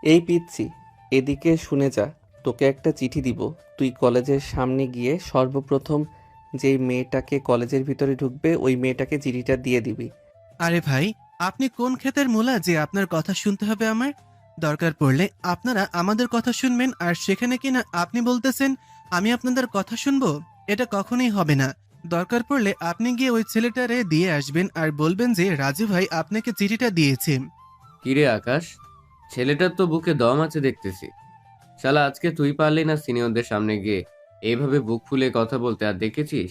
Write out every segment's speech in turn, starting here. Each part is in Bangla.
এই পিচ্ছি, এদিকে শুনে যা। তোকে একটা চিঠি দিব। তুই কলেজের সামনে গিয়ে সর্বপ্রথম যেই মেয়েটাকে কলেজের ভিতরে ঢুকবে ওই মেয়েটাকে চিঠিটা দিয়ে দিবি। আরে ভাই, আপনি কোন ক্ষেতের মূলা যে আপনার কথা শুনতে হবে আমার? দরকার পড়লে আপনারা আমাদের কথা শুনবেন, আর সেখানে কিনা আপনি বলতেছেন আমি আপনাদের কথা শুনবো? এটা কখনোই হবে না। দরকার পড়লে আপনি গিয়ে ওই ছেলেটারে দিয়ে আসবেন আর বলবেন যে রাজু ভাই আপনাকে চিঠিটা দিয়েছে। কিরে আকাশ, ছেলেটার তো বুকে দম আছে দেখতেছি। শালা আজকে তুই পারলি না সিনিয়রদের সামনে গিয়ে এইভাবে বুক ফুলে কথা বলতে, আর দেখেছিস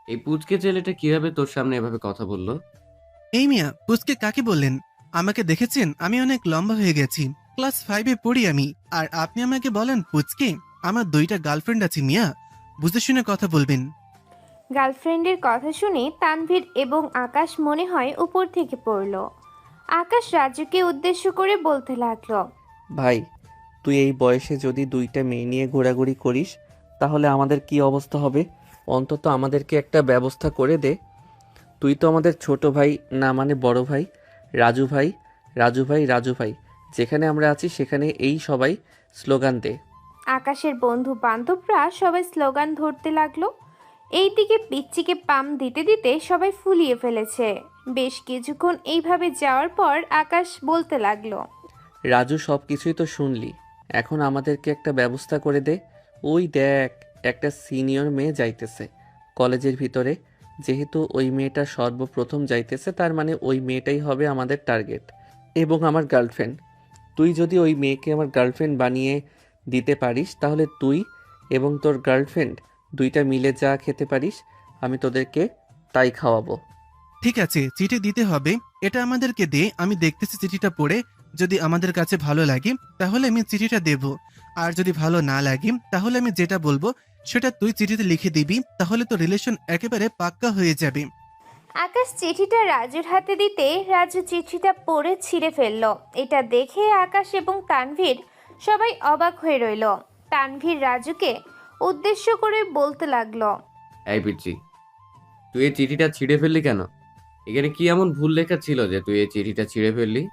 এই পুচকে ছেলেটা কিভাবে তোর সামনে এভাবে কথা বললো? এই মিয়া, পুচকে কাকে বললেন? আমাকে দেখেছেন? আমি অনেক লম্বা হয়ে গেছি, ক্লাস 5-এ পড়ি আমি, আর আপনি আমাকে বলেন পুচকে? আমার 2টা গার্লফ্রেন্ড আছে মিয়া, বুঝে শুনে কথা বলবেন। গার্লফ্রেন্ডের কথা শুনে তানভীর এবং আকাশ মনে হয় উপর থেকে পড়ল। আকাশ রাজুকে উদ্দেশ্য করে বলতে লাগলো। ভাই, তুই এই বয়সে যদি দুইটা মেয়ে নিয়ে ঘোরাঘুরি করিস তাহলে আমাদের কি অবস্থা হবে? অন্তত আমাদেরকে একটা ব্যবস্থা করে দে। তুই তো আমাদের ছোট ভাই, না মানে বড় ভাই। রাজু ভাই, রাজু ভাই, রাজু ভাই। যেখানে আমরা আছি সেখানে এই সবাই স্লোগান দে। আকাশের বন্ধু বান্ধবরা সবাই স্লোগান ধরতে লাগলো। এইদিকে পিচ্চিকে পাম দিতে দিতে সবাই ফুলিয়ে ফেলেছে। বেশ কিছুক্ষণ এইভাবে যাওয়ার পর আকাশ বলতে লাগলো। রাজু, সব কিছুই তো শুনলি, এখন আমাদেরকে একটা ব্যবস্থা করে দে। ওই দেখ, একটা সিনিয়র মেয়ে যাইতেছে কলেজের ভিতরে। যেহেতু ওই মেয়েটা সর্বপ্রথম যাইতেছে তার মানে ওই মেয়েটাই হবে আমাদের টার্গেট এবং আমার গার্লফ্রেন্ড। তুই যদি ওই মেয়েকে আমার গার্লফ্রেন্ড বানিয়ে দিতে পারিস তাহলে তুই এবং তোর গার্লফ্রেন্ড দুইটা মিলে যা খেতে পারিস আমি তোদেরকে তাই খাওয়াবো। ঠিক আছে, চিঠি দিতে হবে, এটা আমাদেরকে দে, আমি দেখতেছি চিঠিটা পড়ে। যদি আমাদের কাছে ভালো লাগে তাহলে আমি চিঠিটা দেব, আর যদি ভালো না লাগে তাহলে আমি যেটা বলবো সেটা তুই চিঠিতে লিখে দিবি, তাহলে তো রিলেশন একেবারে পাক্কা হয়ে যাবে। আকাশ চিঠিটা রাজুর হাতে দিতে রাজু চিঠিটা পড়ে ছিঁড়ে ফেলল। এটা দেখে আকাশ এবং তানভীর সবাই অবাক হয়ে রইল। তানভীর রাজুকে উদ্দেশ্য করে বলতে লাগলো। এই পিচ্ছি, তুই এই চিঠিটা ছিঁড়ে ফেললি কেন? এখানে কি এমন ভুল লেখা ছিল যে তুই এই চিঠিটা ছিঁড়ে ফেললি?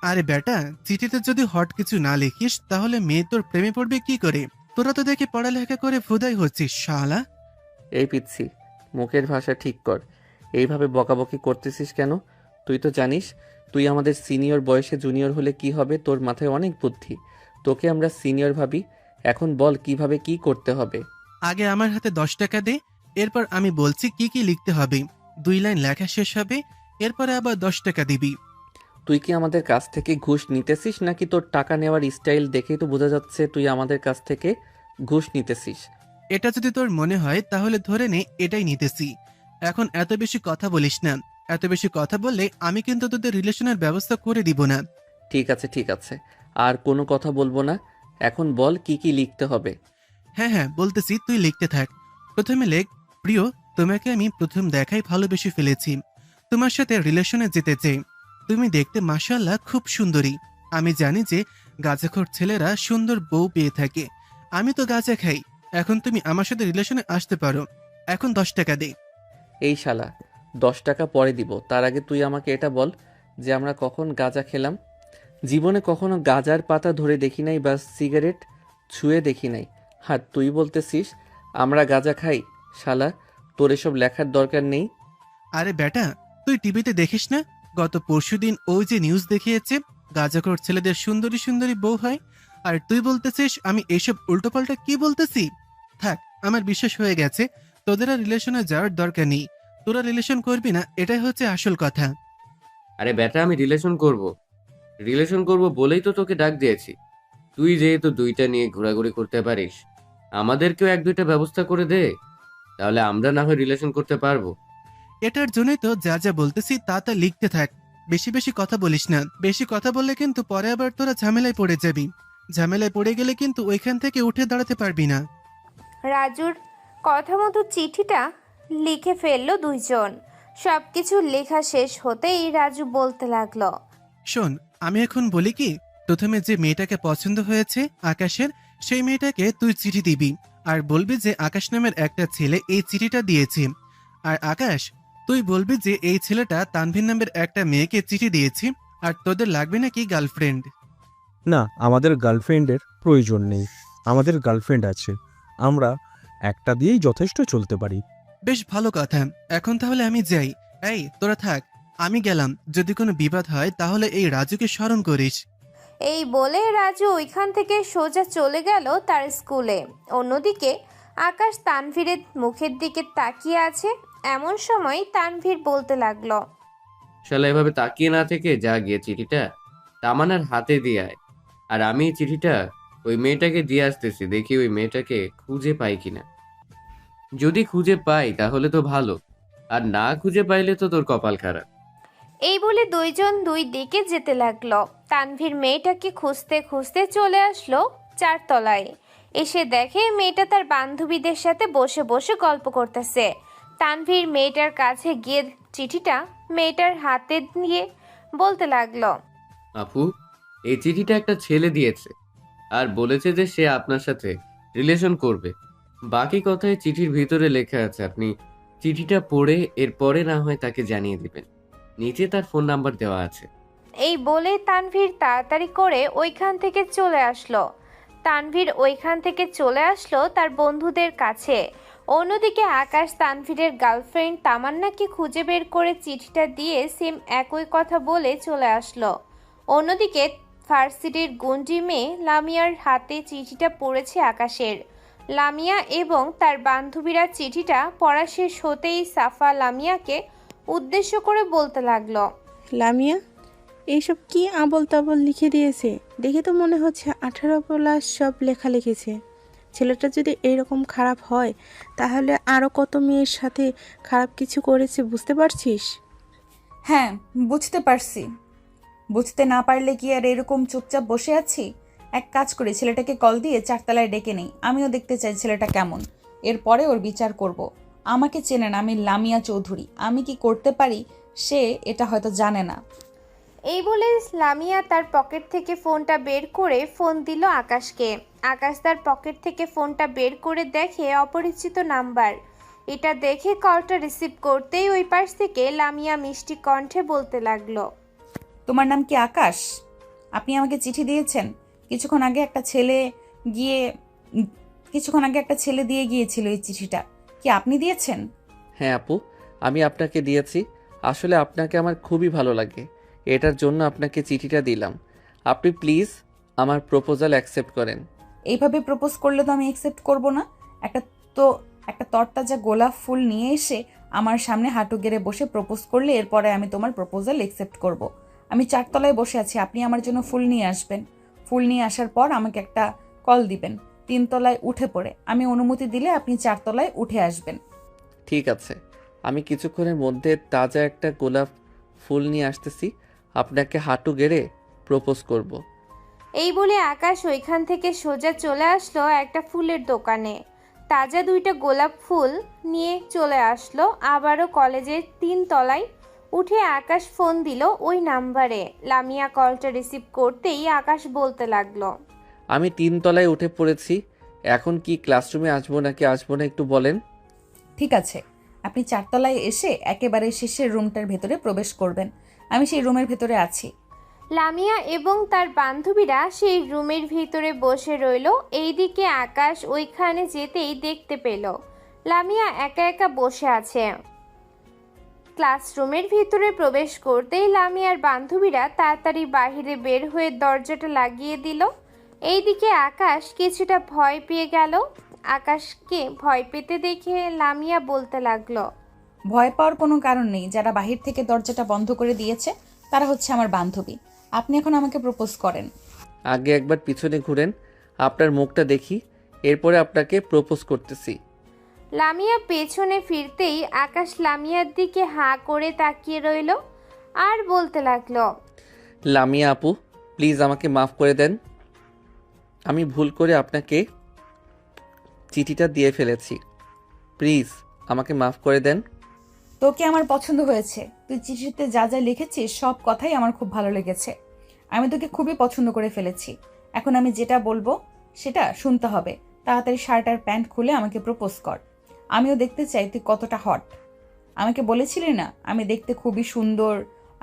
আরে বেটা, চিঠিতে যদি হট কিছু না লিখিস তাহলে মেয়ে তোর প্রেমে পড়বে কি করে? তোরা তো দেখে পড়ালেখা করে ফুদাই হচ্ছিস শালা। এই পিচ্ছি, মুখের ভাষা ঠিক কর। এইভাবে বকাবকি করতেছিস কেন? তুই তো জানিস তুই আমাদের সিনিয়র, বয়সে জুনিয়র হলে কি হবে। তোর মাথায় অনেক বুদ্ধি, তোকে আমরা সিনিয়র ভাবি। এখন বল কিভাবে কি করতে হবে। আগে আমার হাতে 10 টাকা দে, এরপর আমি বলছি কি কি লিখতে হবে। 2 লাইন লেখা শেষ হবে, এরপরে আবার 10 টাকা দিবি। তুই কি আমাদের কাছ থেকে ঘুষ নিতেছিস নাকি? তোর টাকা নেওয়ার স্টাইল দেখেই তো বোঝা যাচ্ছে তুই আমাদের কাছ থেকে ঘুষ নিতেছিস। এটা যদি তোর মনে হয় তাহলে ধরে নে এটাই নিতেছি। এখন এত বেশি কথা বলিস না, এত বেশি কথা বললে আমি কিন্তু তোদের রিলেশনের ব্যবস্থা করে দিব না। ঠিক আছে, ঠিক আছে, আর কোনো কথা বলবো না। এখন বল কি কি লিখতে হবে। হ্যাঁ হ্যাঁ বলতেছি, তুই লিখতে থাক। প্রথমে লেখ, প্রিয়, তোমাকে আমি প্রথম দেখাই ভালোবেসে ফেলেছি। তোমার সাথে রিলেশনে যেতে চাই। তুমি দেখতে মাশাআল্লাহ খুব সুন্দরী। আমি জানি যে গাঁজাখোর ছেলেরা সুন্দর বউ পেয়ে থাকে। আমি তো গাঁজা খাই। এখন তুমি আমার সাথে রিলেশনে আসতে পারো। এখন 10 টাকা দে। এই শালা, 10 টাকা পরে দিব, তার আগে তুই আমাকে এটা বল যে আমরা কখন গাঁজা খেলাম। জীবনে কখনো গাঁজার পাতা ধরে দেখি নাই বা সিগারেট ছুঁয়ে দেখি নাই। আর তুই বলতেছিস আমরা গাঁজা খাই? শালা, তোর এসব লেখার দরকার নেই। আরে বেটা, তুই টিভিতে দেখিস না? গত পরশুদিন ওই যে নিউজ দেখিয়েছে গাঁজাখোর ছেলেদের সুন্দরী সুন্দরী বউ হয়, আর তুই বলতেছিস আমি এসব উল্টোপাল্টা কি বলতেছি? থাক, আমার বিশ্বাস হয়ে গেছে তোদের আর রিলেশনে যাওয়ার দরকার নেই। তোরা রিলেশন করবি না, এটাই হচ্ছে আসল কথা। আরে বেটা, আমি রিলেশন করব, রিলেশন করব বলেই তো তোকে ডাক দিয়েছি। তুই যেহেতু দুইটা নিয়ে ঘোরাঘুরি করতে পারিস, আমাদেরকেও এক দুইটা ব্যবস্থা করে দে, তাহলে আমরা না হয় রিলেশন করতে পারবো। এটার জন্যই তো যা যা বলতেছি তা তা লিখতে থাক। বেশি বেশি কথা বলিস না, বেশি কথা বললে কিন্তু পরে আবার তোরা ঝামেলায় পড়ে যাবি। ঝামেলায় পড়ে গেলে কিন্তু ওইখান থেকে উঠে দাঁড়াতে পারবি না। রাজুর কথা মতো চিঠিটা লিখে ফেললো দুইজন। সবকিছু লেখা শেষ হতেই রাজু বলতে লাগলো। শোন, আমি এখন বলি কি, প্রথমে যে মেয়েটাকে পছন্দ হয়েছে আকাশের, সেই মেয়েটাকে তুই চিঠি দিবি আর বলবি যে আকাশ নামের একটা ছেলে এই চিঠিটা দিয়েছে। আর আকাশ, তুই বলবি যে এই ছেলেটা তানভীর নামের একটা মেয়েকে চিঠি দিয়েছে, আর তোদের লাগবে নাকি গার্লফ্রেন্ড। না, আমাদের গার্লফ্রেন্ডের প্রয়োজন নেই। আমাদের গার্লফ্রেন্ড আছে, আমরা একটা দিয়েই যথেষ্ট চলতে পারি। বেশ ভালো কথা। এখন তাহলে আমি যাই। এই তোরা থাক, আমি গেলাম। যদি কোনো বিবাদ হয় তাহলে এই রাজুকে স্মরণ করিস। এই বলে রাজু ওইখান থেকে সোজা চলে গেল তার স্কুলে। অন্যদিকে আকাশ তানভীরের মুখের দিকে তাকিয়ে আছে। এমন সময় তানভীর বলতে লাগলো, শালা এভাবে তাকিয়ে না থেকে যা গিয়ে চিঠিটা তামান্নার হাতে দিয়ে আয়। আর আমি এই চিঠিটা ওই মেয়েটাকে দিয়ে আসতেছি, দেখি ওই মেয়েটাকে খুঁজে পাই কিনা। যদি খুঁজে পাই তাহলে তো ভালো, আর না খুঁজে পাইলে তো তোর কপাল খারাপ। এই বলে দুইজন দুই দিকে যেতে লাগলো। তানভীর মেয়েটাকে খুঁজতে খুঁজতে চলে আসলো 4 তলায়। এসে দেখে মেয়েটা তার বান্ধবীদের সাথে বসে বসে গল্প করতেছে। তানভীর মেয়েটার কাছে গিয়ে চিঠিটা মেয়েটার হাতে দিয়ে বলতে লাগলো, আপু, এই চিঠিটা একটা ছেলে দিয়েছে আর বলেছে যে সে আপনার সাথে রিলেশন করবে। বাকি কথায় চিঠির ভিতরে লেখা আছে, আপনি চিঠিটা পড়ে এরপরে না হয় তাকে জানিয়ে দিবেন। নিচে তার ফোন নাম্বার দেওয়া আছে। এই বলে তানভীর তাড়াতাড়ি করে ওইখান থেকে চলে আসলো। তার বন্ধুদের কাছে। অন্যদিকে আকাশ তানভীরের গার্লফ্রেন্ড তামান্নাকে খুঁজে বের করে চিঠিটা দিয়ে সেম একই কথা বলে চলে আসলো। অন্যদিকে ভার্সিটির গুন্ডি মেয়ে লামিয়ার হাতে চিঠিটা পড়েছে আকাশের। লামিয়া এবং তার বান্ধবীরা চিঠিটা পড়া শেষ হতেই সাফা লামিয়াকে উদ্দেশ্য করে বলতে লাগলো, লামিয়া, এইসব কি আবল তাবল লিখে দিয়েছে? দেখে তো মনে হচ্ছে 18+ সব লেখা লিখেছে। ছেলেটা যদি এরকম খারাপ হয় তাহলে আরও কত মেয়ের সাথে খারাপ কিছু করেছে, বুঝতে পারছিস? হ্যাঁ, বুঝতে পারছি। বুঝতে না পারলে কি আর এরকম চুপচাপ বসে আছি? এক কাজ করি, ছেলেটাকে কল দিয়ে 4 তলায় ডেকে নেই। আমিও দেখতে চাই ছেলেটা কেমন, এরপরে ওর বিচার করব। আমাকে চেনেন, আমি লামিয়া চৌধুরী। আমি কি করতে পারি সে এটা হয়তো জানে না। এই বলে লামিয়া তার পকেট থেকে ফোনটা বের করে ফোন দিল আকাশকে। আকাশ তার পকেট থেকে ফোনটা বের করে দেখে অপরিচিত নাম্বার। এটা দেখে কলটা রিসিভ করতেই ওই পাশ থেকে লামিয়া মিষ্টি কণ্ঠে বলতে লাগলো, তোমার নাম কি আকাশ? আপনি আমাকে চিঠি দিয়েছেন। কিছুক্ষণ আগে একটা ছেলে দিয়ে গিয়েছিল এই চিঠিটা। কি আপনি দিয়েছেন? হ্যাঁ আপু, আমি আপনাকে দিয়েছি। আসলে আপনাকে আমার খুবই ভালো লাগে, এটার জন্য আপনাকে চিঠিটা দিলাম। আপনি প্লিজ আমার প্রপোজাল অ্যাকসেপ্ট করেন। এইভাবে প্রপোজ করলে তো আমি অ্যাকসেপ্ট করব না। একটা তরতাজা গোলাপ ফুল নিয়ে এসে আমার সামনে হাঁটু গেড়ে বসে প্রপোজ করলে এরপরে আমি তোমার প্রপোজাল অ্যাকসেপ্ট করব। আমি 4 তলায় বসে আছি, আপনি আমার জন্য ফুল নিয়ে আসবেন। ফুল নিয়ে আসার পর আমাকে একটা কল দিবেন। 3 তলায় উঠে পড়ে আমি অনুমতি দিলে আপনি 4 তলায় উঠে আসবেন। ঠিক আছে, আমি কিছুক্ষণের মধ্যে তাজা একটা গোলাপ ফুল নিয়ে আসতেছি, আপনাকে হাঁটু গেড়ে প্রপোজ করব। এই বলে আকাশ ওইখান থেকে সোজা চলে আসলো একটা ফুলের দোকানে। তাজা 2টা গোলাপ ফুল নিয়ে চলে আসলো। আবারও কলেজের 3 তলায় উঠে আকাশ ফোন দিল ওই নাম্বারে। লামিয়া কলটা রিসিভ করতেই আকাশ বলতে লাগলো, আমি 3 তলায় উঠে পড়েছি, এখন কি ক্লাসরুমে আসবো নাকি আসবো না একটু বলেন। ঠিক আছে, আপনি 4 তলায় এসে একেবারে শেষের রুমটার ভেতরে প্রবেশ করবেন। আমি সেই রুমের ভেতরে আছি। লামিয়া এবং তার বান্ধবীরা সেই রুমের ভিতরে বসে রইল। এইদিকে আকাশ ওইখানে যেতেই দেখতে পেল লামিয়া একা একা বসে আছে। ক্লাসরুমের ভিতরে প্রবেশ করতেই লামিয়ার বান্ধবীরা তাড়াতাড়ি বাইরে বের হয়ে দরজাটা লাগিয়ে দিল। এইদিকে আকাশ কিছুটা ভয় পেয়ে গেল। আকাশকে ভয় পেতে দেখে লামিয়া বলতে লাগলো, ভয় পাওয়ার কোনো কারণ নেই। যারা বাহির থেকে দরজাটা বন্ধ করে দিয়েছে তারা হচ্ছে আমার বান্ধবী। আপনি এখন আমাকে প্রপোজ করেন। আগে একবার পিছনে ঘুরেন, আপনার মুখটা দেখি, এরপরে আপনাকে প্রপোজ করতেছি। লামিয়া পেছনে ফিরতেই আকাশ লামিয়ার দিকে হাঁ করে তাকিয়ে রইল আর বলতে লাগলো, লামিয়া আপু, প্লিজ আমাকে মাফ করে দেন। আমি ভুল করে আপনাকে চিঠিটা দিয়ে ফেলেছি, প্লিজ আমাকে মাফ করে দেন। তোকে আমার পছন্দ হয়েছে। তুই চিঠিতে যা যা লিখেছিস সব কথাই আমার খুব ভালো লেগেছে। আমি তোকে খুবই পছন্দ করে ফেলেছি। এখন আমি যেটা বলবো সেটা শুনতে হবে। তাড়াতাড়ি শার্ট আর প্যান্ট খুলে আমাকে প্রপোজ কর। আমিও দেখতে চাই তুই কতটা হট। আমাকে বলেছিলি না আমি দেখতে খুবই সুন্দর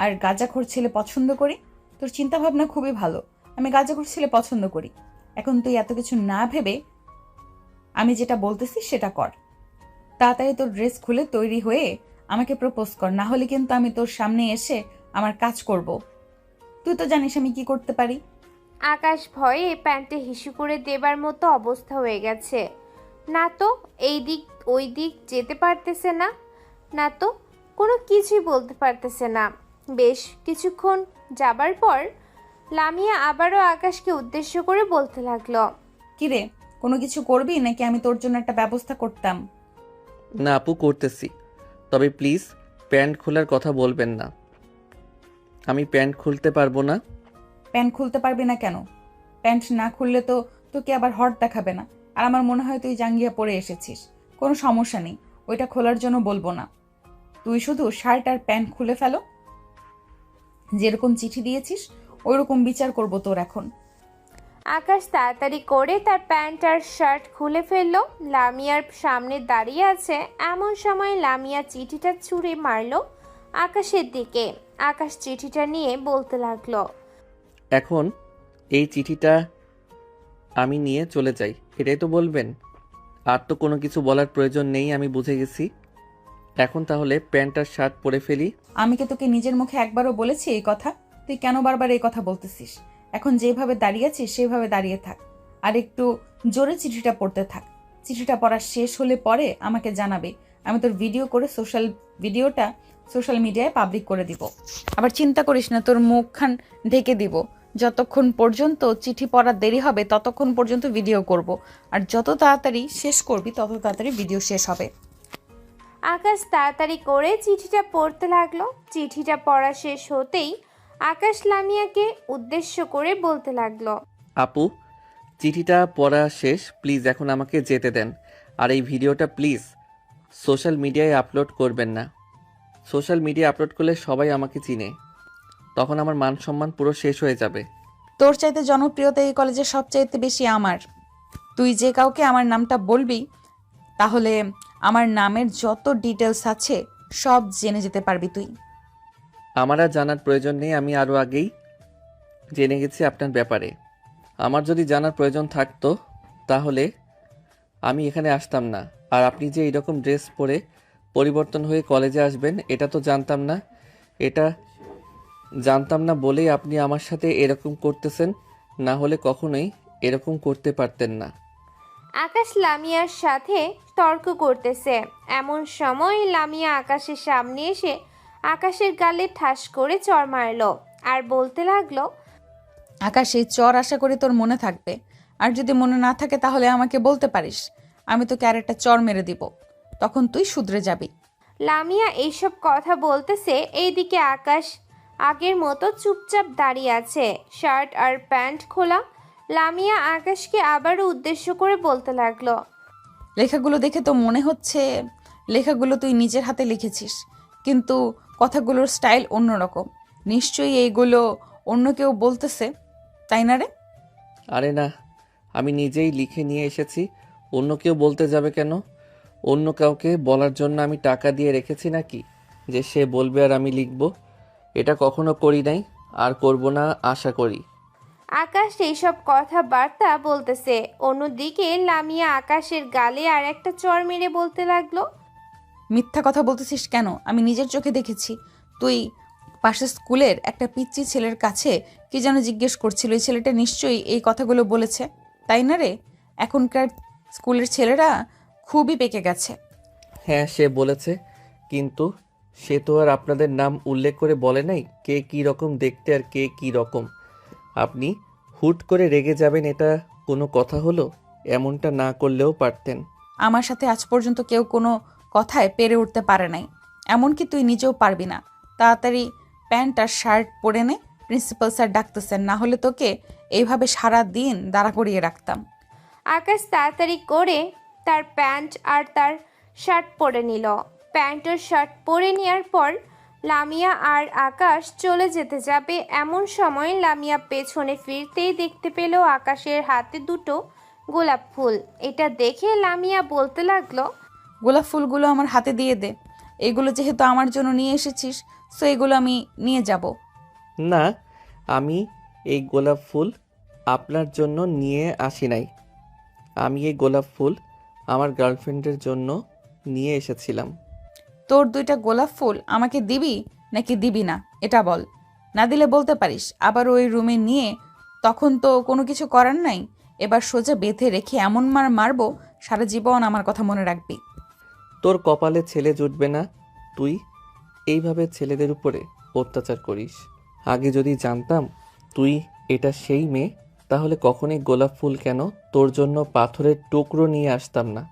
আর গাঁজাখোর ছেলে পছন্দ করি। তোর চিন্তাভাবনা খুবই ভালো। আমি গাঁজাখোর ছেলে পছন্দ করি। এখন তুই এত কিছু না ভেবে আমি যেটা বলতেছি সেটা কর। তাড়াতাড়ি তোর ড্রেস খুলে তৈরি হয়ে আমাকে প্রপোজ কর, না হলে কিন্তু আমি তোর সামনে এসে আমার কাজ করব। তুই তো জানিস আমি কি করতে পারি। আকাশ ভয়ে প্যান্টে হিসু করে দেবার মতো অবস্থা হয়ে গেছে। না তো এই দিক ওই দিক যেতে পারতেছে না, না তো কোনো কিছুই বলতে পারতেছে না। বেশ কিছুক্ষণ যাবার পর লামিয়া আবারও আকাশকে উদ্দেশ্য করে বলতে লাগলো, কিরে, কোনো কিছু করবি নাকি আমি তোর জন্য একটা ব্যবস্থা করতাম? না আপু, করতেছি। তবে প্লিজ প্যান্ট খোলার কথা বলবেন না। আমি প্যান্ট খুলতে পারবো না। প্যান্ট খুলতে পারবি না কেন? প্যান্ট না খুললে তো তোকে আবার হট দেখাবে না। আর আমার মনে হয় তুই জাঙ্গিয়া পরে এসেছিস। কোনো সমস্যা নেই, ওইটা খোলার জন্য বলবো না। তুই শুধু শার্ট আর প্যান্ট খুলে ফেলো। যেরকম চিঠি দিয়েছিস ওইরকম বিচার করব তোর এখন। আকাশ তাড়াতাড়ি করে তার প্যান্ট আর শার্ট খুলে ফেললো। লামিয়ার সামনে দাঁড়িয়ে আছে এমন সময় লামিয়া চিঠিটা ছুঁড়ে মারলো আকাশের দিকে। আকাশ চিঠিটা নিয়ে বলতে লাগলো, এখন এই চিঠিটা আমি নিয়ে চলে যাই, এটাই তো বলবেন? আর তো কোনো কিছু বলার প্রয়োজন নেই, আমি বুঝে গেছি। এখন তাহলে প্যান্ট আর শার্ট পরে ফেলি। আমি কি তোকে নিজের মুখে একবারও বলেছি এই কথা? তুই কেন বারবার এই কথা বলতেছিস? এখন যেভাবে দাঁড়িয়ে আছিস সেভাবে দাঁড়িয়ে থাক, আর একটু জোরে চিঠিটা পড়তে থাক। চিঠিটা পড়া শেষ হলে পরে আমাকে জানাবে। আমি তোর ভিডিও করে ভিডিওটা সোশ্যাল মিডিয়ায় পাবলিক করে দিব। আবার চিন্তা করিস না, তোর মুখখান ঢেকে দিব। যতক্ষণ পর্যন্ত চিঠি পড়ার দেরি হবে ততক্ষণ পর্যন্ত ভিডিও করব, আর যত তাড়াতাড়ি শেষ করবি তত তাড়াতাড়ি ভিডিও শেষ হবে। আকাশ তাড়াতাড়ি করে চিঠিটা পড়তে লাগলো। চিঠিটা পড়া শেষ হতেই আকাশ লামিয়াকে উদ্দেশ্য করে বলতে লাগলো, আপু, চিঠিটা পড়া শেষ, প্লিজ এখন আমাকে যেতে দেন। আর এই ভিডিওটা প্লিজ সোশ্যাল মিডিয়ায় আপলোড করবেন না। সোশ্যাল মিডিয়ায় আপলোড করলে সবাই আমাকে চিনে, তখন আমার মান সম্মান পুরো শেষ হয়ে যাবে। তোর চাইতে জনপ্রিয়তা এই কলেজে সবচাইতে বেশি আমার। তুই যে কাউকে আমার নামটা বলবি তাহলে আমার নামের যত ডিটেলস আছে সব জেনে যেতে পারবি তুই। আমার আর জানার প্রয়োজন নেই, আমি আরও আগেই জেনে গেছি আপনার ব্যাপারে। আমার যদি জানার প্রয়োজন থাকতো তাহলে আমি এখানে আসতাম না। আর আপনি যে এইরকম ড্রেস পরে পরিবর্তন হয়ে কলেজে আসবেন এটা তো জানতাম না। এটা জানতাম না বলেই আপনি আমার সাথে এরকম করতেছেন, না হলে কখনোই এরকম করতে পারতেন না। আকাশ লামিয়ার সাথে তর্ক করতেছে। এমন সময় লামিয়া আকাশের সামনে এসে আকাশের গালে ঠাস করে চড় মারলো আর বলতে লাগলো, আকাশ, এই চর আশা করি তোর মনে থাকবে। আর যদি মনে না থাকে তাহলে আমাকে বলতে পারিস, আমি তোকে আরেকটা চর মেরে দিব, তখন তুই শুধরে যাবি। লামিয়া এইসব কথা বলতেছে, এইদিকে আকাশ আগের মতো চুপচাপ দাঁড়িয়ে আছে, শার্ট আর প্যান্ট খোলা। লামিয়া আকাশকে আবারও উদ্দেশ্য করে বলতে লাগলো, লেখাগুলো দেখে তো মনে হচ্ছে লেখাগুলো তুই নিজের হাতে লিখেছিস, কিন্তু কথাগুলোর স্টাইল অন্যরকম। নিশ্চয়ই এইগুলো অন্য কেউ বলতেছে, তাই না রে? আরে না, আমি নিজেই লিখে নিয়ে এসেছি। অন্য কেউ বলতে যাবে কেন? অন্য কাউকে বলার জন্য আমি টাকা দিয়ে রেখেছি নাকি যে সে বলবে আর আমি লিখব? এটা কখনো করি নাই, আর করব না আশা করি। আকাশ এইসব কথাবার্তা বলতেছে, অন্যদিকে লামিয়া আকাশের গালে আর একটা চড় মেরে বলতে লাগলো, মিথ্যা কথা বলতেছিস কেন? আমি নিজের চোখে দেখেছি তুই পাশের স্কুলের একটা পিচ্চি ছেলের কাছে কি যেন জিজ্ঞেস করছিল। এই ছেলেটা নিশ্চয়ই এই কথাগুলো বলেছে, তাই না রে? এখনকার স্কুলের ছেলেরা খুবই পেকে গেছে। হ্যাঁ, সে বলেছে, কিন্তু সে তো আর আপনাদের নাম উল্লেখ করে বলে নাই কে কী রকম দেখতে আর কে কী রকম। আপনি হুট করে রেগে যাবেন এটা কোনো কথা হলো? এমনটা না করলেও পারতেন। আমার সাথে আজ পর্যন্ত কেউ কোনো কথায় পেরে উঠতে পারে নাই, এমনকি তুই নিজেও পারবি না। তাড়াতাড়ি প্যান্ট আর শার্ট পরে নে, প্রিন্সিপাল স্যার ডাকতেছেন, না হলে তোকে এইভাবে সারা দিন দাঁড়া করিয়ে রাখতাম। আকাশ তাড়াতাড়ি করে তার প্যান্ট আর তার শার্ট পরে নিল। প্যান্ট আর শার্ট পরে নেওয়ার পর লামিয়া আর আকাশ চলে যেতে যাবে, এমন সময় লামিয়া পেছনে ফিরতেই দেখতে পেল আকাশের হাতে দুটো গোলাপ ফুল। এটা দেখে লামিয়া বলতে লাগলো, গোলাপ ফুলগুলো আমার হাতে দিয়ে দে। এগুলো যেহেতু আমার জন্য নিয়ে এসেছিস, সো এগুলো আমি নিয়ে যাব। না, আমি এই গোলাপ ফুল আপনার জন্য নিয়ে আসি নাই। আমি এই গোলাপ ফুল আমার গার্লফ্রেন্ডের জন্য নিয়ে এসেছিলাম। তোর 2টা গোলাপ ফুল আমাকে দিবি নাকি দিবি না এটা বল। না দিলে বলতে পারিস, আবার ওই রুমে নিয়ে তখন তো কোনো কিছু করার নাই। এবার সোজা বেঁধে রেখে এমন মার মারবো সারা জীবন আমার কথা মনে রাখবি। তোর কপালে ছেলে জুটবে না। তুই এইভাবে ছেলেদের উপরে অত্যাচার করিস। আগে যদি জানতাম তুই এটা সেই মেয়ে, তাহলে কখনোই গোলাপ ফুল কেন, তোর জন্য পাথরের টুকরো নিয়ে আসতাম না।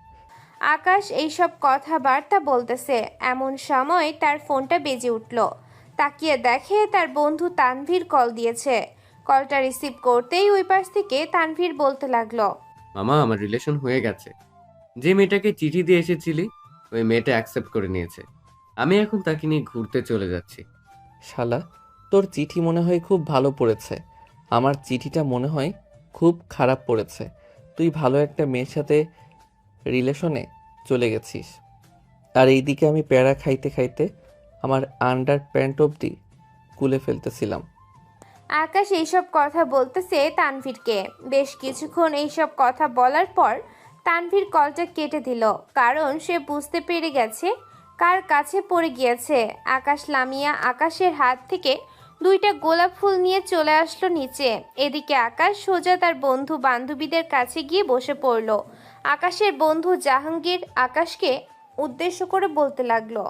আকাশ এইসব কথাবার্তা বলতেছে এমন সময় তার ফোনটা বেজে উঠল। তাকিয়ে দেখে তার বন্ধু তানভীর কল দিয়েছে। কলটা রিসিভ করতেই ওই পাশ থেকে তানভীর বলতে লাগলো, মামা আমার রিলেশন হয়ে গেছে। যে মেয়েটাকে চিঠি দিয়ে এসেছিলি ওই মেয়েটা অ্যাকসেপ্ট করে নিয়েছে। আমি এখন তাকে নিয়ে ঘুরতে চলে যাচ্ছি। শালা, তোর চিঠি মনে হয় খুব ভালো পড়েছে। আমার চিঠিটা মনে হয় খুব খারাপ পড়েছে। তুই ভালো একটা মেয়ের সাথে রিলেশনে চলে গেছিস, আর এইদিকে আমি প্যারা খাইতে খাইতে আমার আন্ডার প্যান্ট অবধি খুলে ফেলতেছিলাম। আকাশ এইসব কথা বলতেছে তানভীরকে। বেশ কিছুক্ষণ এইসব কথা বলার পর তানভীর কলটা কেটে দিল, কারণ সে বুঝতে পেরে গেছে কার কাছে পড়ে গিয়েছে। আকাশ লামিয়া আকাশের হাত থেকে 2টা গোলাপ ফুল নিয়ে চলে আসলো নিচে। এদিকে আকাশ সোজা তার বন্ধু বান্ধবীদের কাছে গিয়ে বসে পড়ল। আকাশের বন্ধু জাহাঙ্গীর আকাশকে উদ্দেশ্য করে বলতে লাগলো,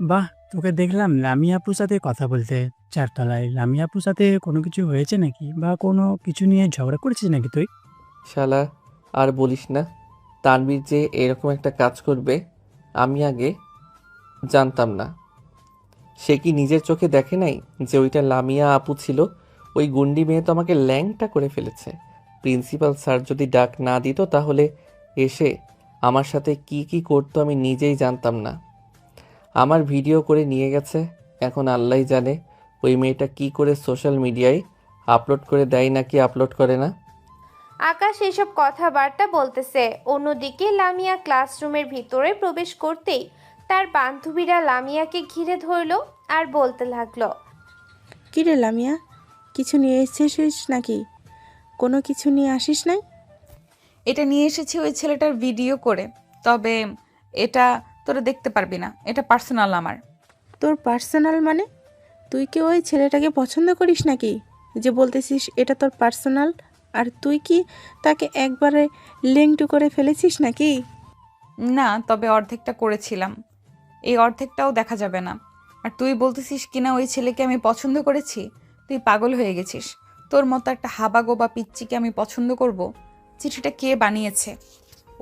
বাহ, তোকে দেখলাম লামিয়া আপুর সাথে কথা বলতে চারতলায়। লামিয়া আপুর সাথে কোনো কিছু হয়েছে নাকি, বা কোনো কিছু নিয়ে ঝগড়া করেছিস নাকি তুই? শালা, আর বলিস না। তানবীর যে এরকম একটা কাজ করবে আমি আগে জানতাম না। সে কি নিজের চোখে দেখে নাই যে ওইটা লামিয়া আপু ছিল? ওই গুন্ডি মেয়ে তো আমাকে ল্যাংটা করে ফেলেছে। প্রিন্সিপাল স্যার যদি ডাক না দিত তাহলে এসে আমার সাথে কি কি করতো আমি নিজেই জানতাম না। আমার ভিডিও করে নিয়ে গেছে। এখন আল্লাহই জানে ওই মেয়েটা কি করে সোশ্যাল মিডিয়ায় আপলোড করে দেয় নাকি আপলোড করে না। আকাশ এসব কথাবার্তা বলতেছে। অন্যদিকে লামিয়া ক্লাসরুমের ভিতরে প্রবেশ করতেই তার বান্ধবীরা লামিয়াকে ঘিরে ধরলো আর বলতে লাগলো, কি রে লামিয়া, কিছু নিয়ে এসেছিস নাকি? কোনো কিছু নিয়ে আসিস নাই? এটা নিয়ে এসেছি ওই ছেলেটার ভিডিও করে, তবে এটা তোরা দেখতে পারবি না, এটা পার্সোনাল আমার। তোর পার্সোনাল মানে? তুই কি ওই ছেলেটাকে পছন্দ করিস নাকি যে বলতেছিস এটা তোর পার্সোনাল? আর তুই কি তাকে একবারে লিঙ্কটু করে ফেলেছিস নাকি? না, তবে অর্ধেকটা করেছিলাম, এই অর্ধেকটাও দেখা যাবে না। আর তুই বলতেছিস কিনা ওই ছেলেকে আমি পছন্দ করেছি? তুই পাগল হয়ে গেছিস। তোর মতো একটা হাবাগো বা পিচ্চিকে আমি পছন্দ করব? চিঠিটা কে বানিয়েছে?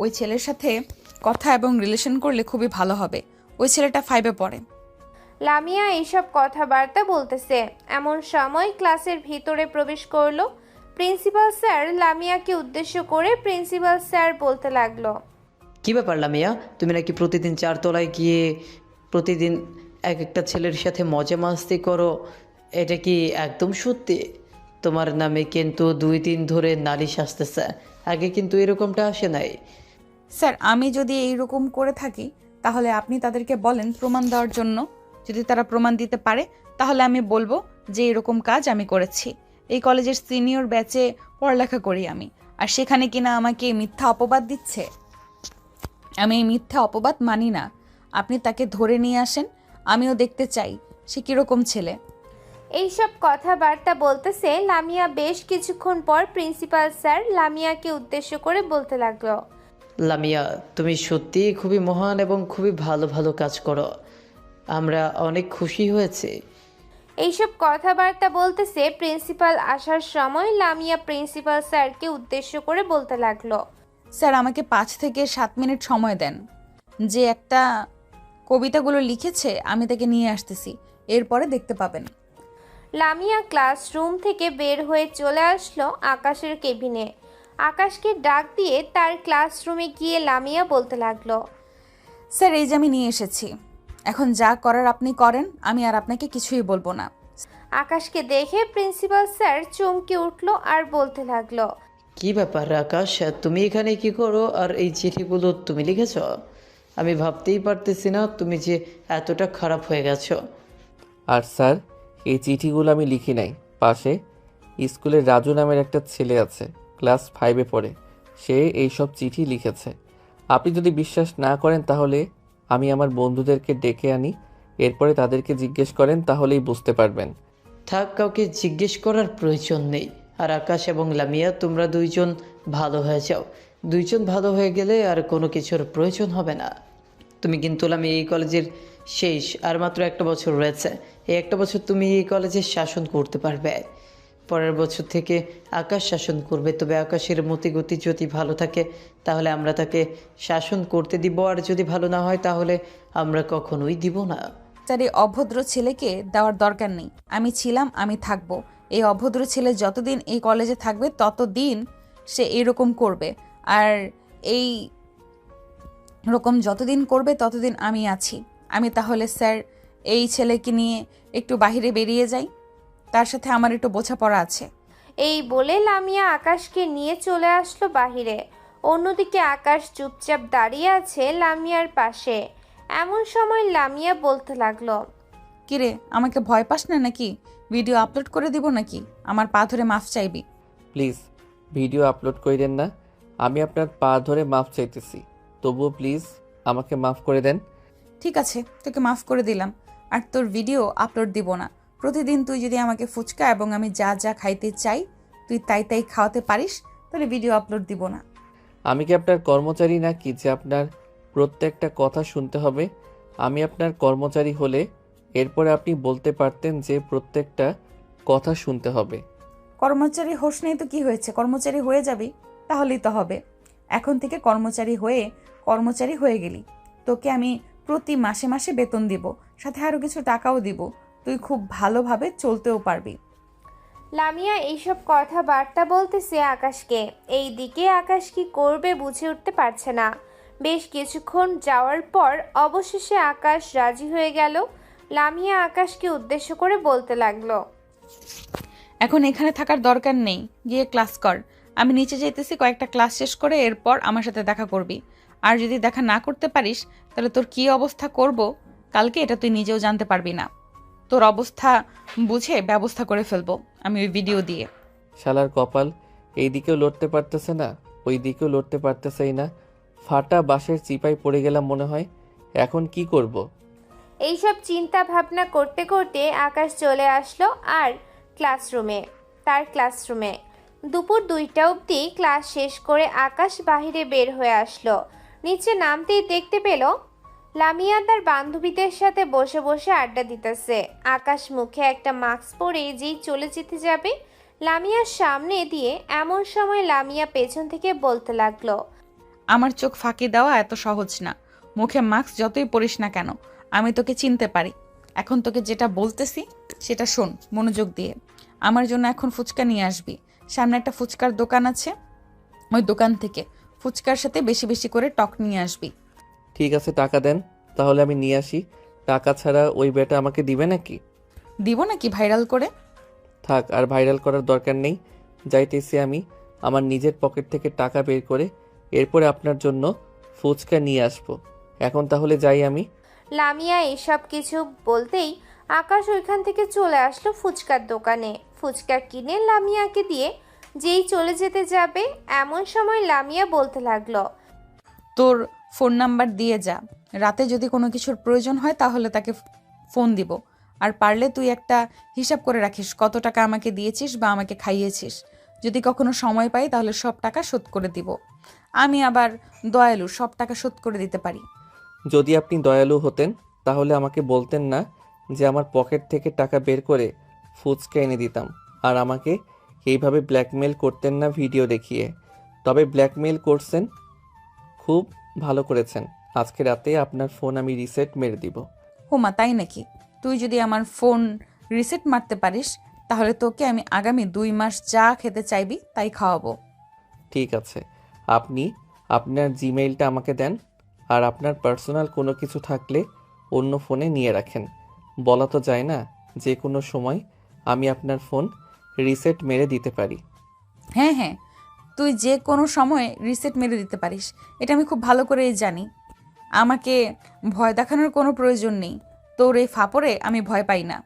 ওই ছেলের সাথে কথা এবং রিলেশন করলে খুবই ভালো হবে। ওই ছেলেটা 5-এ পড়ে। লামিয়া এইসব কথাবার্তা বলতেছে এমন সময় ক্লাসের ভিতরে প্রবেশ করলো প্রিন্সিপাল স্যার। লামিয়াকে উদ্দেশ্য করে প্রিন্সিপাল স্যার বলতে লাগলো, কি ব্যাপার লামিয়া, তুমি নাকি প্রতিদিন 4 তলায় গিয়ে প্রতিদিন এক একটা ছেলের সাথে মজা মাস্তি করো? এটা কি একদম সত্যি? তোমার নামে কিন্তু 2 দিন ধরে নালিশ আসতেছে, আগে কিন্তু এরকমটা আসে নাই। স্যার, আমি যদি এইরকম করে থাকি তাহলে আপনি তাদেরকে বলেন প্রমাণ দেওয়ার জন্য। যদি তারা প্রমাণ দিতে পারে তাহলে আমি বলবো যে এরকম কাজ আমি করেছি। এই কলেজের সিনিয়র ব্যাচে পড়ালেখা করি আমি, আর সেখানে কিনা আমাকে মিথ্যা অপবাদ দিচ্ছে। আমি এই মিথ্যা অপবাদ মানি না। আপনি তাকে ধরে নিয়ে আসেন, আমিও দেখতে চাই সে কীরকম ছেলে। এইসব কথাবার্তা বলতেছে লামিয়া। বেশ কিছুক্ষণ পর প্রিন্সিপাল স্যার লামিয়াকে উদ্দেশ্য করে বলতে লাগলো, লামিয়া, তুমি সত্যিই খুবই মহান এবং খুবই ভালো ভালো কাজ করো, আমরা অনেক খুশি হয়েছি। এইসব কথাবার্তা বলতেছে প্রিন্সিপাল আসার সময় লামিয়া প্রিন্সিপাল স্যারকে উদ্দেশ্য করে বলতে লাগলো, স্যার, আমাকে 5 থেকে 7 মিনিট সময় দেন। যে একটা কবিতাগুলো লিখেছে আমি তাকে নিয়ে আসতেছি, এরপরে দেখতে পাবেন। লামিয়া ক্লাসরুম থেকে বের হয়ে চলে আসলো আকাশের কেবিনে। আকাশকে ডাক দিয়ে তার ক্লাসরুমে গিয়ে লামিয়া বলতে লাগলো, স্যার, এই যে আমি নিয়ে এসেছি, এখন যা করার আপনি করেন, আমি আর আপনাকে কিছুই বলবো না। আকাশকে দেখে প্রিন্সিপাল স্যার চমকে উঠলো আর বলতে লাগলো, কি ব্যাপার আকাশ, তুমি এখানে কি করো? আর এই চিঠিগুলো তুমি লিখেছ? আমি ভাবতেই পারতেছি না তুমি যে এতটা খারাপ হয়ে গেছো। আর স্যার, এই চিঠিগুলো আমি লিখি নাই। পাশে স্কুলে রাজু নামের একটা ছেলে আছে, ক্লাস 5-এ পড়ে। সে এইসব চিঠি লিখেছে। আপনি যদি বিশ্বাস না করেন তাহলে আমি আমার বন্ধুদেরকে ডেকে আনি, এরপরে তাদেরকে জিজ্ঞেস করেন, তাহলেই বুঝতে পারবেন। থাক, কাউকে জিজ্ঞেস করার প্রয়োজন নেই। আর আকাশ এবং লামিয়া, তোমরা দুইজন ভালো হয়ে যাও। দুইজন ভালো হয়ে গেলে আর কোনো কিছুর প্রয়োজন হবে না। তুমি কিন্তু লামিয়া এই কলেজের শেষ, আর মাত্র একটা বছর রয়েছে। এই একটা বছর তুমি এই কলেজের শাসন করতে পারবে। পরের বছর থেকে আকাশ শাসন করবে। তবে আকাশের মতিগতি যদি ভালো থাকে তাহলে আমরা তাকে শাসন করতে দিব, আর যদি ভালো না হয় তাহলে আমরা কখনোই দিব না। তার এই অভদ্র ছেলেকে দেওয়ার দরকার নেই। আমি ছিলাম, আমি থাকবো। এই অভদ্র ছেলে যতদিন এই কলেজে থাকবে ততদিন সে এরকম করবে, আর এই রকম যতদিন করবে ততদিন আমি আছি। আমি তাহলে স্যার এই ছেলেকে নিয়ে একটু বাইরে বেরিয়ে যাই, তার সাথে আমার একটু বোঝাপড়া আছে। এই বলে লামিয়া আকাশকে নিয়ে চলে আসলো বাহিরে। অন্যদিকে আকাশ চুপচাপ দাঁড়িয়ে আছে লামিয়ার পাশে। এমন সময় লামিয়া বলতে লাগলো, কিরে, আমাকে ভয় পাস না নাকি? ভিডিও আপলোড করে দিব নাকি? আমার পা ধরে মাফ চাইবি। প্লিজ ভিডিও আপলোড কইরেন না। আমি আপনার পা ধরে মাফ চাইতেছি, তবুও প্লিজ আমাকে মাফ করে দেন। ঠিক আছে, তোকে মাফ করে দিলাম, আর তোর ভিডিও আপলোড দিব না। প্রতিদিন তুই যদি আমাকে ফুচকা এবং আমি যা যা খাইতে চাই তুই তাই তাই খাওয়াতে পারিস, তাহলে ভিডিও আপলোড দিব না। আমি কি আপনার কর্মচারী নাকি যে আপনার প্রত্যেকটা কথা শুনতে হবে? আমি আপনার কর্মচারী হলে এরপরে আপনি বলতে পারতেন যে প্রত্যেকটা কথা শুনতে হবে। কর্মচারী হোস নেই তো কি হয়েছে? কর্মচারী হয়ে যাবি, তাহলেই তো হবে। এখন থেকে কর্মচারী হয়ে গেলি। তোকে আমি প্রতি মাসে মাসে বেতন দিব, সাথে আরও কিছু টাকাও দিব। তুই খুব ভালোভাবে চলতেও পারবি। লামিয়া এইসব কথাবার্তা বলতেছে আকাশকে। এই দিকে আকাশ কি করবে বুঝে উঠতে পারছে না। বেশ কিছুক্ষণ যাওয়ার পর অবশেষে আকাশ রাজি হয়ে গেল। লামিয়া আকাশকে উদ্দেশ্য করে বলতে লাগলো, এখন এখানে থাকার দরকার নেই, গিয়ে ক্লাস কর। আমি নিচে যেতেছি, কয়েকটা ক্লাস শেষ করে এরপর আমার সাথে দেখা করবি। আর যদি দেখা না করতে পারিস তাহলে তোর কী অবস্থা করব কালকে এটা তুই নিজেও জানতে পারবি না। তোর অবস্থা বুঝে ব্যবস্থা করে ফেলবো আমি ওই ভিডিও দিয়ে। শালার কপাল, এই দিকেও লড়তে পারতেছে না, ওই দিকেও লড়তে পারতেছেই না। ফাটা বাঁশের চিপায় পড়ে গেলাম মনে হয়। এখন কি করব? এইসব চিন্তা ভাবনা করতে করতে আকাশ চলে আসলো তার ক্লাসরুমে। দুপুর 2টা অবধি ক্লাস শেষ করে আকাশ বাহিরে বের হয়ে আসলো। নিচে নামতেই দেখতে পেল লামিয়া তার বান্ধবীদের সাথে বসে বসে আড্ডা দিতেছে। আকাশ মুখে একটা মাস্ক পরে যেই চলে যেতে যাবে লামিয়ার সামনে দিয়ে, এমন সময় লামিয়া পেছন থেকে বলতে লাগলো, আমার চোখ ফাঁকি দেওয়া এত সহজ না। মুখে মাস্ক যতই পরিস না কেন, আমি তোকে চিনতে পারি। এখন তোকে যেটা বলতেছি সেটা শোন মনোযোগ দিয়ে। আমার জন্য এখন ফুচকা নিয়ে আসবি। সামনে একটা ফুচকার দোকান আছে, ওই দোকান থেকে ফুচকার সাথে বেশি বেশি করে টক নিয়ে আসবি। ঠিক আছে, টাকা দেন, তাহলে আমি নিয়ে আসি। টাকা ছাড়া ওই বেটা আমাকে দিবে নাকি? দিব নাকি ভাইরাল করে? থাক, আর ভাইরাল করার দরকার নেই। যাইতেছি আমি আমার নিজের পকেট থেকে টাকা বের করে, এরপরে আপনার জন্য ফুচকা নিয়ে আসবো। এখন তাহলে যাই আমি। লামিয়া এসব কিছু বলতেই আকাশ ওইখান থেকে চলে আসলো ফুচকার দোকানে। ফুচকা কিনে লামিয়াকে দিয়ে যেই চলে যেতে যাবে, এমন সময় লামিয়া বলতে লাগলো, তোর ফোন নাম্বার দিয়ে যা। রাতে যদি কোনো কিছুর প্রয়োজন হয় তাহলে তাকে ফোন দিব। আর পারলে তুই একটা হিসাব করে রাখিস কত টাকা আমাকে দিয়েছিস বা আমাকে খাইয়েছিস। যদি কখনো সময় পাই তাহলে সব টাকা শোধ করে দিব। আমি আবার দয়ালু, সব টাকা শোধ করে দিতে পারি। যদি আপনি দয়ালু হতেন তাহলে আমাকে বলতেন না যে আমার পকেট থেকে টাকা বের করে ফুচকা এনে দিতাম, আর আমাকে এইভাবে ব্ল্যাকমেল করতেন না ভিডিও দেখিয়ে। তবে ব্ল্যাকমেল করছেন, খুব ভালো করেছেন। আজকে রাতে আপনার ফোন আমি রিসেট মেরে দিব। হোমা, তাই নাকি? তুই যদি আমার ফোন রিসেট মারতে পারিস তাহলে তোকে আমি আগামী 2 মাস যা খেতে চাইবি তাই খাওয়াবো। ঠিক আছে, আপনি আপনার জিমেইলটা আমাকে দেন, আর আপনার পার্সোনাল কোনো কিছু থাকলে অন্য ফোনে নিয়ে রাখেন। বলা তো যায় না, যে কোনো সময় আমি আপনার ফোন রিসেট মেরে দিতে পারি। হ্যাঁ হ্যাঁ, তুই যে কোনো সময় রিসেট মেরে দিতে পারিস, এটা আমি খুব ভালো করেই জানি। আমাকে ভয় দেখানোর কোনো প্রয়োজন নেই। তোর এই ফাপড়ে আমি ভয় পাই না।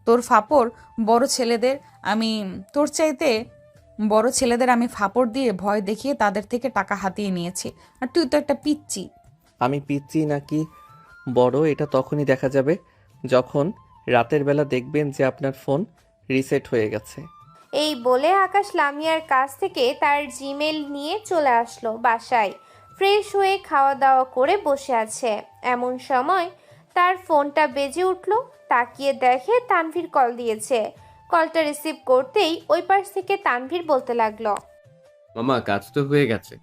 তোর ফাপড় বড় ছেলেদের আমি তোর চাইতে বড় ছেলেদের আমি ফাপড় দিয়ে ভয় দেখিয়ে তাদের থেকে টাকা হাতিয়ে নিয়েছি, আর তুই তো একটা পিচ্চি। আমি পিচ্ছি নাকি বড় এটা তখনই দেখা যাবে যখন রাতের বেলা দেখবেন যে আপনার ফোন রিসেট হয়ে গেছে। এই বলে আকাশ লামিয়ার কাছ থেকে তার জিমেল নিয়ে চলে আসলো বাসায়। ফ্রেশ হয়ে খাওয়া দাওয়া করে বসে আছে, এমন সময় তার ফোনটা বেজে উঠল। তাকিয়ে দেখে তানভীর কল দিয়েছে। কলটা রিসিভ করতেই ওই পাশ থেকে তানভীর বলতে লাগলো, মামা কাজ তো হয়ে গেছে।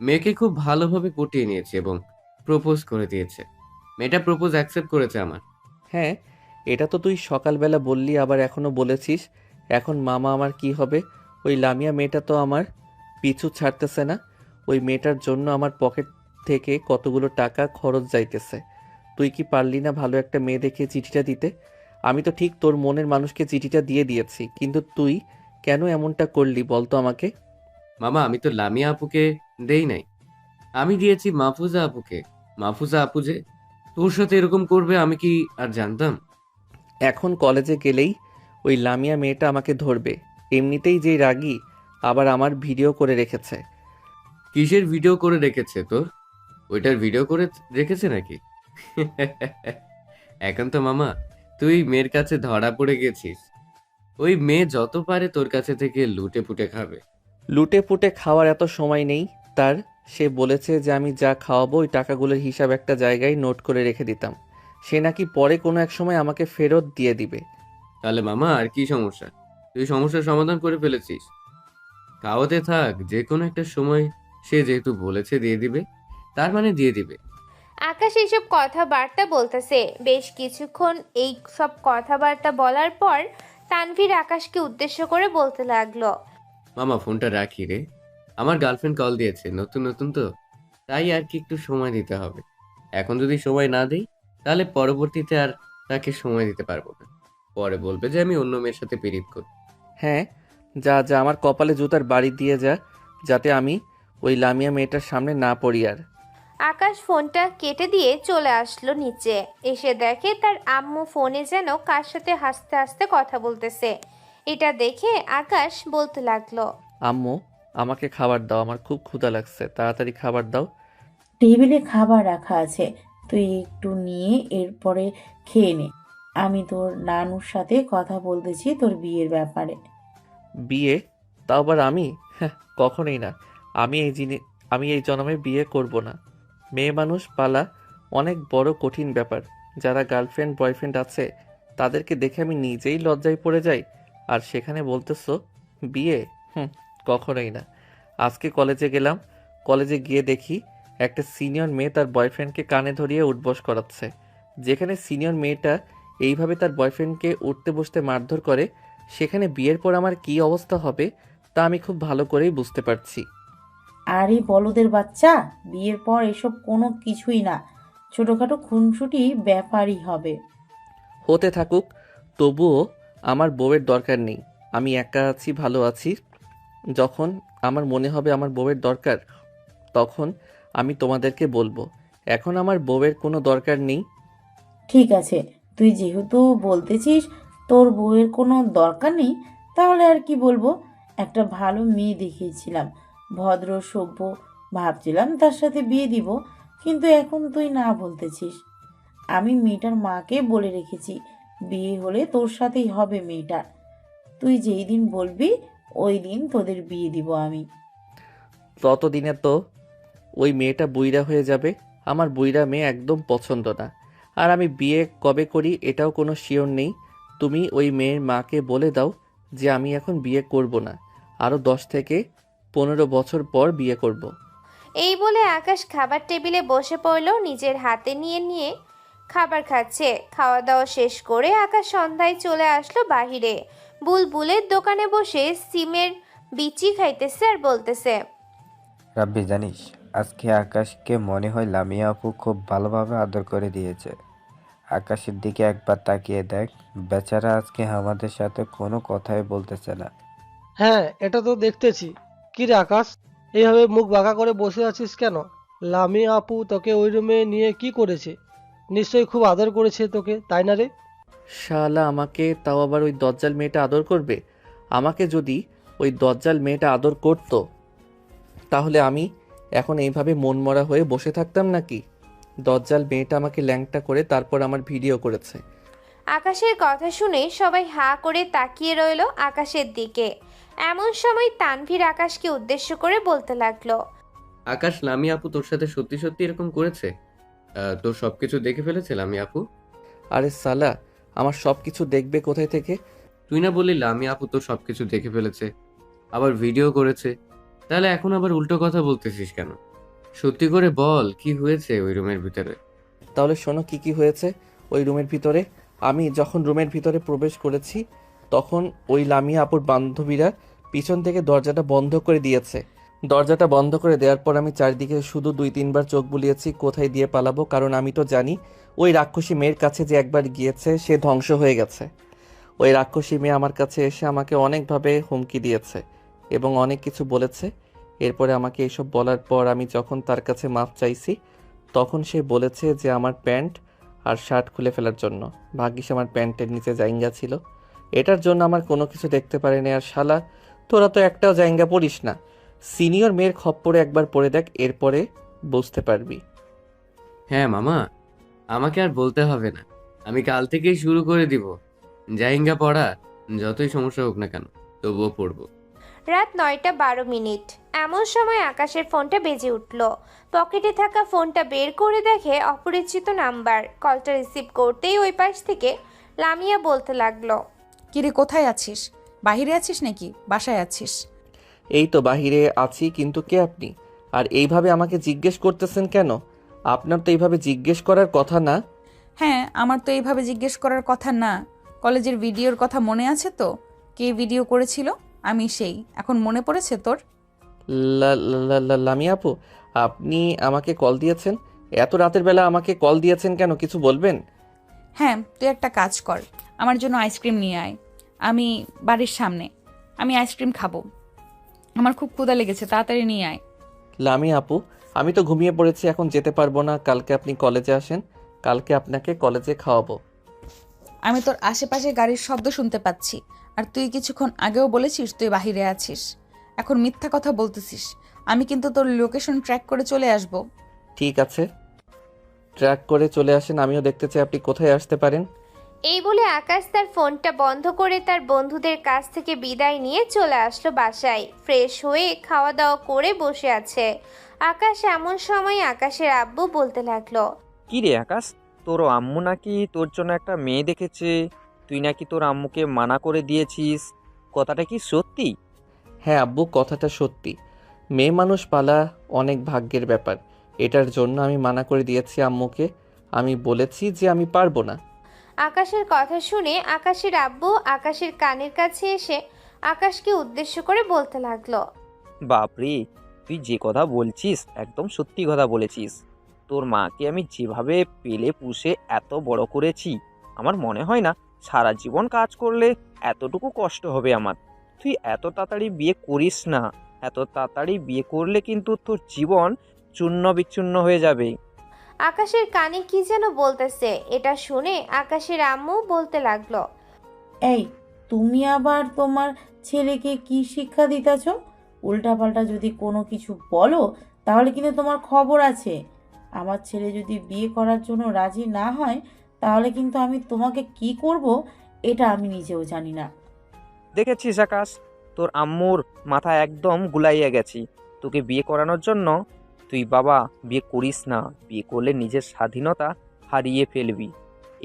মেয়েকে খুব ভালোভাবে পটিয়ে নিয়েছে এবং প্রপোজ করে দিয়েছে। মেয়েটা প্রপোজ অ্যাকসেপ্ট করেছে আমার। হ্যাঁ, এটা তো তুই সকালবেলা বললি, আবার এখনও বলেছিস। এখন মামা আমার কি হবে? ওই লামিয়া মেয়েটা তো আমার পিছু ছাড়তেছে না। ওই মেয়েটার জন্য আমার পকেট থেকে কতগুলো টাকা খরচ যাইতেছে। তুই কি পারলি না ভালো একটা মেয়ে দেখে চিঠিটা দিতে? আমি তো ঠিক তোর মনের মানুষকে চিঠিটা দিয়ে দিয়েছি, কিন্তু তুই কেন এমনটা করলি বলতো আমাকে? মামা আমি তো লামিয়া আপুকে দেই নাই, আমি দিয়েছি মাহফুজা আপুকে। মাহফুজা আপু যে তোর সাথে এরকম করবে আমি কি আর জানতাম? এখন কলেজে গেলেই ওই লামিয়া মেয়েটা আমাকে ধরবে। এমনিতেই যেই রাগী, আবার আমার ভিডিও করে রেখেছে। কিসের ভিডিও করে রেখেছে তোর? ওইটার ভিডিও করে রেখেছে নাকি? এখন তো মামা তুই মেয়ের কাছে ধরা পড়ে গেছিস। ওই মেয়ে যত পারে তোর কাছে থেকে লুটে পুটে খাবে। লুটে পুটে খাওয়ার এত সময় নেই তার। সে বলেছে যে আমি যা খাওয়াবো ওই টাকাগুলোর হিসাব একটা জায়গায় নোট করে রেখে দিতাম। সে নাকি পরে কোনো এক সময় আমাকে ফেরত দিয়ে দিবে। তাহলে মামা আর কি সমস্যা? তুই সমস্যার সমাধান করে ফেলেছিস। খাওয়াতে থাক, যে কোনো একটা সময় সে যেহেতু বলেছে দিয়ে দিবে, তার মানে দিয়ে দিবে। আকাশ এইসব কথাবার্তা বলতেছে। বেশ কিছুক্ষণ এই সব কথাবার্তা বলার পর তানভীর আকাশকে উদ্দেশ্য করে বলতে লাগলো, মামা ফোনটা রাখি রে, আমার গার্লফ্রেন্ড কল দিয়েছে, নতুন নতুন তো, তাই আর কি একটু সময় দিতে হবে। এখন যদি সময় না দিই তাহলে পরবর্তীতে আর তাকে সময় দিতে পারবো না। পরে বলবে যে আমি অন্য মেয়ের সাথে পিরিত করি। হ্যাঁ, যা যা আমার কপালে জুতার বাড়ি দিয়ে যা, যাতে আমি ওই লামিয়া মেয়েটার সামনে না পড়ি আর। আকাশ ফোনটা কেটে দিয়ে চলে আসলো নিচে। এসে দেখে তার আম্মু ফোনে যেন কার সাথে হাসতে হাসতে কথা বলতেছে। এটা দেখে আকাশ বলতে লাগলো, আম্মু, আমাকে খাবার দাও, আমার খুব ক্ষুধা লাগছে, তাড়াতাড়ি খাবার দাও। টেবিলে খাবার রাখা আছে, তুই একটু নিয়ে এরপরে খেয়ে নে। আমি তোর নানুর সাথে কথা বলতেছি তোর বিয়ের ব্যাপারে। বিয়ে? তাও আবার আমি? হ্যাঁ, কখনোই না। আমি এই জন্মে বিয়ে করব না। মেয়ে মানুষ পালা অনেক বড় কঠিন ব্যাপার। যারা গার্লফ্রেন্ড বয়ফ্রেন্ড আছে তাদেরকে দেখে আমি নিজেই লজ্জায় পড়ে যাই, আর সেখানে বলতেছো বিয়ে? কখনোই না। আজকে কলেজে গেলাম, কলেজে গিয়ে দেখি একটা সিনিয়র মেয়ে তার বয়ফ্রেন্ডকে কানে ধরিয়ে উঠবস করাচ্ছে। যেখানে সিনিয়র মেয়েটা এইভাবে তার বয়ফ্রেন্ডকে উঠতে বসতে মারধর করে, সেখানে বিয়ের পর আমার কী অবস্থা হবে তা আমি খুব ভালো করেই বুঝতে পারছি। আরে বলদের বাচ্চা, বিয়ের পর এসব কোনো কিছুই না, ছোটখাটো খুনসুটি ব্যাপারই হবে। হতে থাকুক, তবুও আমার বউয়ের দরকার নেই। আমি একা আছি, ভালো আছি। যখন আমার মনে হবে আমার বউয়ের দরকার, তখন আমি তোমাদেরকে বলবো। এখন আমার বউয়ের কোনো দরকার নেই। ঠিক আছে, তুই যেহেতু বলতেছিস তোর বউয়ের কোনো দরকার নেই, তাহলে আর কি বলবো। একটা ভালো মেয়ে দেখিয়েছিলাম, ভদ্র সভ্য, ভাবছিলাম তার সাথে বিয়ে দিব, কিন্তু এখন তুই না বলতেছিস। আমি মেয়েটার মাকে বলে রেখেছি বিয়ে হলে তোর সাথেই হবে মেয়েটার। তুই যেই দিন বলবি ওই দিন তোদের বিয়ে দিব আমি। ততদিনে তো ওই মেয়েটা বুইড়া হয়ে যাবে। আমার বুইড়া মেয়ে একদম পছন্দ না। আর আমি বিয়ে কবে করি এটাও কোনো শিওর নেই। তুমি ওই মেয়ের মাকে বলে দাও যে আমি এখন বিয়ে করব না, আরও 10 থেকে 15 বছর পর বিয়ে করব। এই বলে আকাশ খাবার টেবিলে বসে পড়ল। নিজের হাতে নিয়ে নিয়ে খাবার খাচ্ছে। খাওয়া দাওয়া শেষ করে আকাশ সন্ধ্যায় চলে আসলো বাহিরে। বুলবুলের দোকানে বসে সিমের বিচি খাইতেছে আর বলতেছে, রাব্বি জানিস, আজকে আকাশকে মনে হয় লামিয়া আপু খুব ভালোভাবে আদর করে দিয়েছে। আকাশের দিকে একবার তাকিয়ে দেখ, বেচারা আজকে আমাদের সাথে কোনো কথাই বলতেছে না। হ্যাঁ, এটা তো দেখতেছি। কি রে আকাশ, এইভাবে মুখ বাঁকা করে বসে আছিস কেন? লামি আপু তোকে ওই রুমে নিয়ে কি করেছে? নিশ্চয়ই খুব আদর করেছে তোকে, তাই না রে? শালা আমাকে তাও আবার ওই দজ্জাল মেয়েটা আদর করবে। আমাকে যদি ওই দজ্জাল মেয়েটা আদর করতো তাহলে আমি এখন এইভাবে মনমরা হয়ে বসে থাকতাম নাকি? দজ্জাল মেয়েটা আমাকে ল্যাংটা করে তারপর আমার ভিডিও করেছে। আকাশের কথা শুনে সবাই হাঁ করে তাকিয়ে রইল আকাশের দিকে। এমন সময় তানভীর আকাশকে উদ্দেশ্য করে বলতে লাগলো, আকাশ, লামিয়া আপু তোর সাথে সত্যি সত্যি এরকম করেছে? তোর সবকিছু দেখে ফেলেছে লামিয়া আপু? আরে সালা, আমার সব কিছু দেখবে কোথায় থেকে? তুই না বললি লামিয়া আপু তোর সবকিছু দেখে ফেলেছে, আবার ভিডিও করেছে, তাহলে এখন আবার উল্টো কথা বলতেছিস কেন? সত্যি করে বল, কি হয়েছে ওই রুমের ভিতরে? তাহলে শোনো কি কি হয়েছে ওই রুমের ভিতরে। আমি যখন রুমের ভিতরে প্রবেশ করেছি তখন ওই লামিয়া আপুর বান্ধবীরা পিছন থেকে দরজাটা বন্ধ করে দিয়েছে। দরজাটা বন্ধ করে দেওয়ার পর আমি চারিদিকে শুধু 2-3 বার চোখ বুলিয়েছি কোথায় দিয়ে পালাবো, কারণ আমি তো জানি ওই রাক্ষসী মেয়ের কাছে যে একবার গিয়েছে সে ধ্বংস হয়ে গেছে। ওই রাক্ষসী মেয়ে আমার কাছে এসে আমাকে অনেকভাবে হুমকি দিয়েছে এবং অনেক কিছু বলেছে। এরপরে আমাকে এসব বলার পর আমি যখন তার কাছে মাপ চাইছি তখন সে বলেছে যে আমার প্যান্ট আর শার্ট খুলে ফেলার জন্য। ভাগ্যিস আমার প্যান্টের নিচে জাইঙ্গা ছিল, এটার জন্য আমার কোনো কিছু দেখতে পারেনি। আর শালা, তোরা তো একটাও জাইঙ্গা পড়িস না। সিনিয়র মেয়ের খপ্পরে একবার পড়ে দেখ, এরপরে বুঝতে পারবি। হ্যাঁ মামা, আমাকে আর বলতে হবে না, আমি কাল থেকেই শুরু করে দিব জাহিঙ্গা পড়া। যতই সমস্যা হোক না কেন তবুও পড়বো। রাত 9:12। এমন সময় আকাশের ফোনটা বেজে উঠল। পকেটে থাকা ফোনটা বের করে দেখে অপরিচিত নাম্বার। কলটা রিসিভ করতেই ওই পাশ থেকে লামিয়া বলতে লাগলো, কিরে কোথায় আছিস? বাইরে আছিস নাকি বাসায় আছিস? এই তো বাহিরে আছি, কিন্তু কে আপনি? আর এইভাবে আমাকে জিজ্ঞেস করতেছেন কেন? আপনার তো এইভাবে জিজ্ঞেস করার কথা না। হ্যাঁ, আমার তো এইভাবে জিজ্ঞেস করার কথা না। কলেজের ভিডিওর কথা মনে আছে তো? কে ভিডিও করেছিল? আমি সেই। এখন মনে পড়েছে তোর? লামিয়া আপু, আপনি আমাকে কল দিয়েছেন? এত রাতের বেলা আমাকে কল দিয়েছেন কেন, কিছু বলবেন? হ্যাঁ, তুই একটা কাজ কর, আমার জন্য আইসক্রিম নিয়ে আয়। আমি বাড়ির সামনে, আমি আইসক্রিম খাবো। আমার খুব ক্ষুধা লেগেছে, তাড়াতাড়ি নিয়ে আয়। লামিয়া আপু, আমি তো ঘুমিয়ে পড়েছি, এখন যেতে পারবো না। কালকে আপনি কলেজে আসেন, কালকে আপনাকে কলেজে খাওয়াবো। আমি তোর আশেপাশে গাড়ির শব্দ শুনতে পাচ্ছি, আর তুই কিছুক্ষণ আগেও বলেছিস তুই বাহিরে আছিস। এখন মিথ্যা কথা বলতেছিস। আমি কিন্তু তোর লোকেশন ট্র্যাক করে চলে আসব। ঠিক আছে, ট্র্যাক করে চলে আসেন, আমিও দেখতে চাই আপনি কোথায় আসতে পারেন। এই বলে আকাশ তার ফোনটা বন্ধ করে তার বন্ধুদের কাছ থেকে বিদায় নিয়ে চলে আসলো বাসায়। ফ্রেশ হয়ে খাওয়া দাওয়া করে বসে আছে আকাশ। এমন সময় আকাশের আব্বু বলতে লাগলো, কি রে আকাশ, তোর আম্মু নাকি তোর জন্য একটা মেয়ে দেখেছে, তুই নাকি তোর আম্মুকে মানা করে দিয়েছিস, কথাটা কি সত্যি? হ্যাঁ আব্বু, কথাটা সত্যি। মেয়ে মানুষ পালা অনেক ভাগ্যের ব্যাপার, এটার জন্য আমি মানা করে দিয়েছি আম্মুকে। আমি বলেছি যে আমি পারবো না। আকাশের কথা শুনে আকাশের আব্বু আকাশের কানের কাছে এসে আকাশকে উদ্দেশ্য করে বলতে লাগলো, বাপরে, তুই যে কথা বলছিস একদম সত্যি কথা বলেছিস। তোর মাকে আমি যেভাবে পেলে পুষে এত বড় করেছি, আমার মনে হয় না সারা জীবন কাজ করলে এতটুকু কষ্ট হবে আমার। তুই এত তাড়াতাড়ি বিয়ে করিস না, এত তাড়াতাড়ি বিয়ে করলে কিন্তু তোর জীবন চূর্ণ বিচ্ছিন্ন হয়ে যাবে। আকাশের কানে কি যেন বলতেছে। এটা শুনে আকাশের আম্মু বলতে লাগলো, এই, তুমি আবার তোমার ছেলেকে কি শিক্ষা দিতেছ? উল্টাপাল্টা যদি কোনো কিছু বলো তাহলে কিন্তু তোমার খবর আছে। আমার ছেলে যদি বিয়ে করার জন্য রাজি না হয় তাহলে কিন্তু আমি তোমাকে কি করব এটা আমি নিজেও জানি না। দেখেছিস আকাশ, তোর আম্মুর মাথা একদম গুলাইয়া গেছি তোকে বিয়ে করানোর জন্য। তুই বাবা বিয়ে করিস না, বিয়ে করলে নিজের স্বাধীনতা হারিয়ে ফেলবি।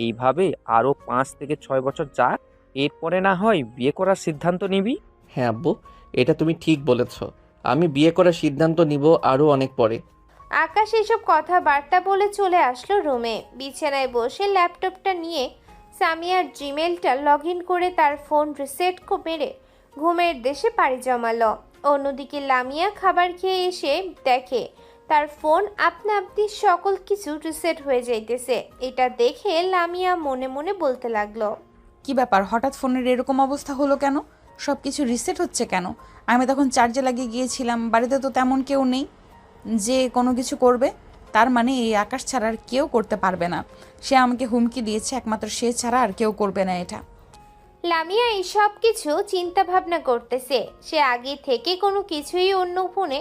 এইভাবে আরও 5 থেকে 6 বছর যাক, এরপরে না হয় বিয়ে করার সিদ্ধান্ত নিবি। হ্যাঁ আব্বু, এটা তুমি ঠিক বলেছ। আমি বিয়ে করার সিদ্ধান্ত নিব আরও অনেক পরে। আকাশ এসব কথাবার্তা বলে চলে আসলো রুমে। বিছানায় বসে ল্যাপটপটা নিয়ে সামিয়ার জিমেলটা লগ ইন করে তার ফোন রিসেট মেরে ঘুমের দেশে পাড়ি জমালো। অন্যদিকে লামিয়া খাবার খেয়ে এসে দেখে তার ফোন আপনা আপনি সকল কিছু রিসেট হয়ে যাইতেছে। এটা দেখে লামিয়া মনে মনে বলতে লাগলো, কি ব্যাপার, হঠাৎ ফোনের এরকম অবস্থা হলো কেন? সব কিছু রিসেট হচ্ছে কেন? আমি তখন চার্জে লাগিয়ে গিয়েছিলাম, বাড়িতে তো তেমন কেউ নেই যে কোনো কিছু করবে। তার মানে এই আকাশ ছাড়া আর কেউ করতে পারবে না। সে আমাকে হুমকি দিয়েছে, একমাত্র সে ছাড়া আর কেউ করবে না এটা। লামিয়া এই সব কিছু চিন্তা ভাবনা করতেছে। সে আগে থেকে কোনো কিছুই অন্য ফোনে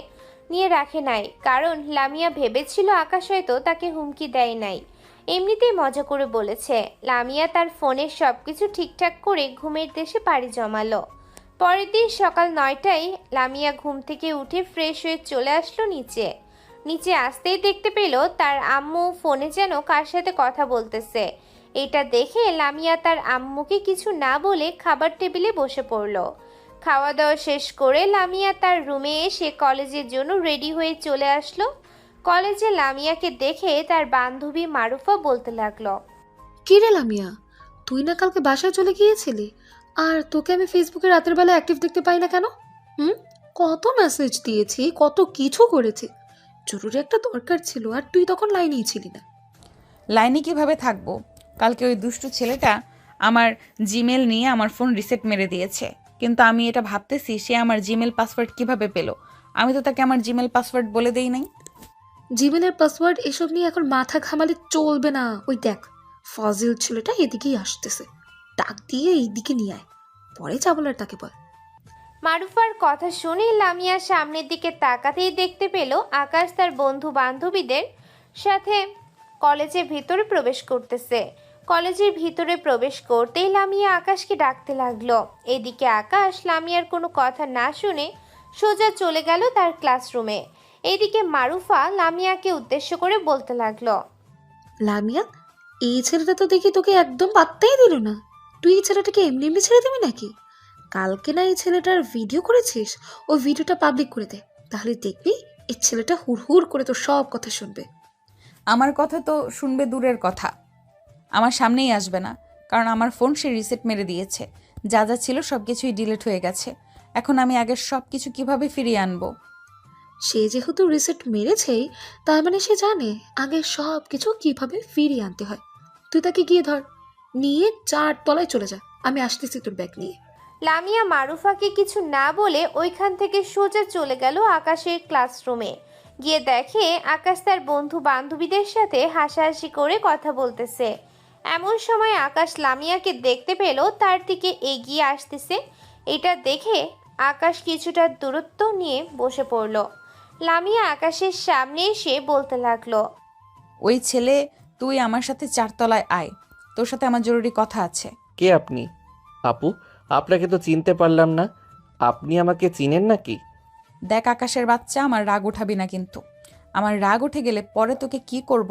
নিয়ে রাখে নাই, কারণ লামিয়া ভেবেছিল আকাশ হয়তো তাকে হুমকি দেয় নাই, এমনিতেই মজা করে বলেছে। লামিয়া তার ফোনের সবকিছু ঠিকঠাক করে ঘুমের দেশে পাড়ি জমালো। পরের দিন সকাল 9টায় লামিয়া ঘুম থেকে উঠে ফ্রেশ হয়ে চলে আসলো নিচে আসতেই দেখতে পেল তার আম্মু ফোনে যেন কার সাথে কথা বলতেছে। এটা দেখে লামিয়া তার আম্মুকে কিছু না বলে খাবার টেবিলে বসে পড়ল। খাওয়া দাওয়া শেষ করে লামিয়া তার রুমে এসে কলেজের জন্য রেডি হয়ে চলে আসলো। কলেজে লামিয়াকে দেখে তার বান্ধবী মারুফা বলতে লাগলো, কি রে লামিয়া, তুই না কালকে বাসায় চলে গিয়েছিলি, আর তোকে আমি ফেসবুকে রাতের বেলা অ্যাক্টিভ দেখতে পাই না কেন? কত মেসেজ দিয়েছি, কত কিছু করেছি, জরুরি একটা দরকার ছিল আর তুই তখন লাইনেই ছিলি না। লাইনে কিভাবে থাকবো? কালকে ওই দুষ্টু ছেলেটা আমার জিমেল নিয়ে আমার ফোন রিসেট মেরে দিয়েছে, কিন্তু আমি এটা ভাবতেছি সে আমার জিমেল পাসওয়ার্ড কিভাবে পেল। আমি তো তাকে আমার জিমেল পাসওয়ার্ড বলে দেই নাই। জিমেলের পাসওয়ার্ড এসব নিয়ে এখন মাথা ঘামালে চলবে না। ওই দেখ, ফাজিল ছেলেটা এদিকেই আসতেছে, ডাক দিয়ে এইদিকে নিয়ে আয়, পরে যা বলার তাকে বল। মারুফার কথা শুনে লামিয়া সামনের দিকে তাকাতেই দেখতে পেল আকাশ তার বন্ধু বান্ধবীদের সাথে কলেজের ভিতরে প্রবেশ করতেছে। কলেজের ভিতরে প্রবেশ করতেই লামিয়া আকাশকে ডাকতে লাগলো। এদিকে আকাশ লামিয়ার কোনো কথা না শুনে সোজা চলে গেল তার ক্লাসরুমে। এদিকে মারুফা লামিয়াকে উদ্দেশ্য করে বলতে লাগলো, লামিয়া, এই ছেলেটা তো দেখি তোকে একদম পাত্তাই দিল না। তুই এই ছেলেটাকে এমনি এমনি ছেড়ে দিবি নাকি? কালকে না এই ছেলেটার ভিডিও করেছিস, ওই ভিডিওটা পাবলিক করে দে, তাহলে দেখবি এই ছেলেটা হুড় হুড় করে তোর সব কথা শুনবে। আমার কথা তো শুনবে দূরের কথা, আমার সামনেই আসবে না, কারণ আমার ফোন সে রিসেট মেরে দিয়েছে। যা যা ছিল সব কিছুই ডিলিট হয়ে গেছে। এখন আমি আগের সব কিছু কিভাবে ফিরিয়ে আনবো? সে যেহেতু রিসেট মেরেছেই, তার মানে সে জানে আগে সব কিছু কিভাবে ফিরিয়ে আনতে হয়। তুই তাকে গিয়ে ধর, নিয়ে 4 তলায় চলে যা, আমি আসতেছি তোর ব্যাগ নিয়ে। লামিয়া মারুফাকে কিছু না বলে ওইখান থেকে সোজা চলে গেল আকাশের ক্লাসরুমে। গিয়ে দেখে আকাশ তার বন্ধু বান্ধবীদের সাথে হাসাহাসি করে কথা বলতেছে। এমন সময় আকাশ লামিয়াকে দেখতে পেল তার দিকে এগিয়ে আসতেছে। এটা দেখে আকাশ কিছুটা দূরত্ব নিয়ে বসে পড়ল। লামিয়া আকাশের সামনে এসে বলতে লাগলো, ওই ছেলে, তুই আমার সাথে 4 তলায় আয়, তোর সাথে আমার জরুরি কথা আছে। কে আপনি? আপু, আপনাকে তো চিনতে পারলাম না। আপনি আমাকে চিনেন নাকি? দেখ আকাশের বাচ্চা, আমার রাগ উঠাবি না কিন্তু। আমার রাগ উঠে গেলে পরে তোকে কি করব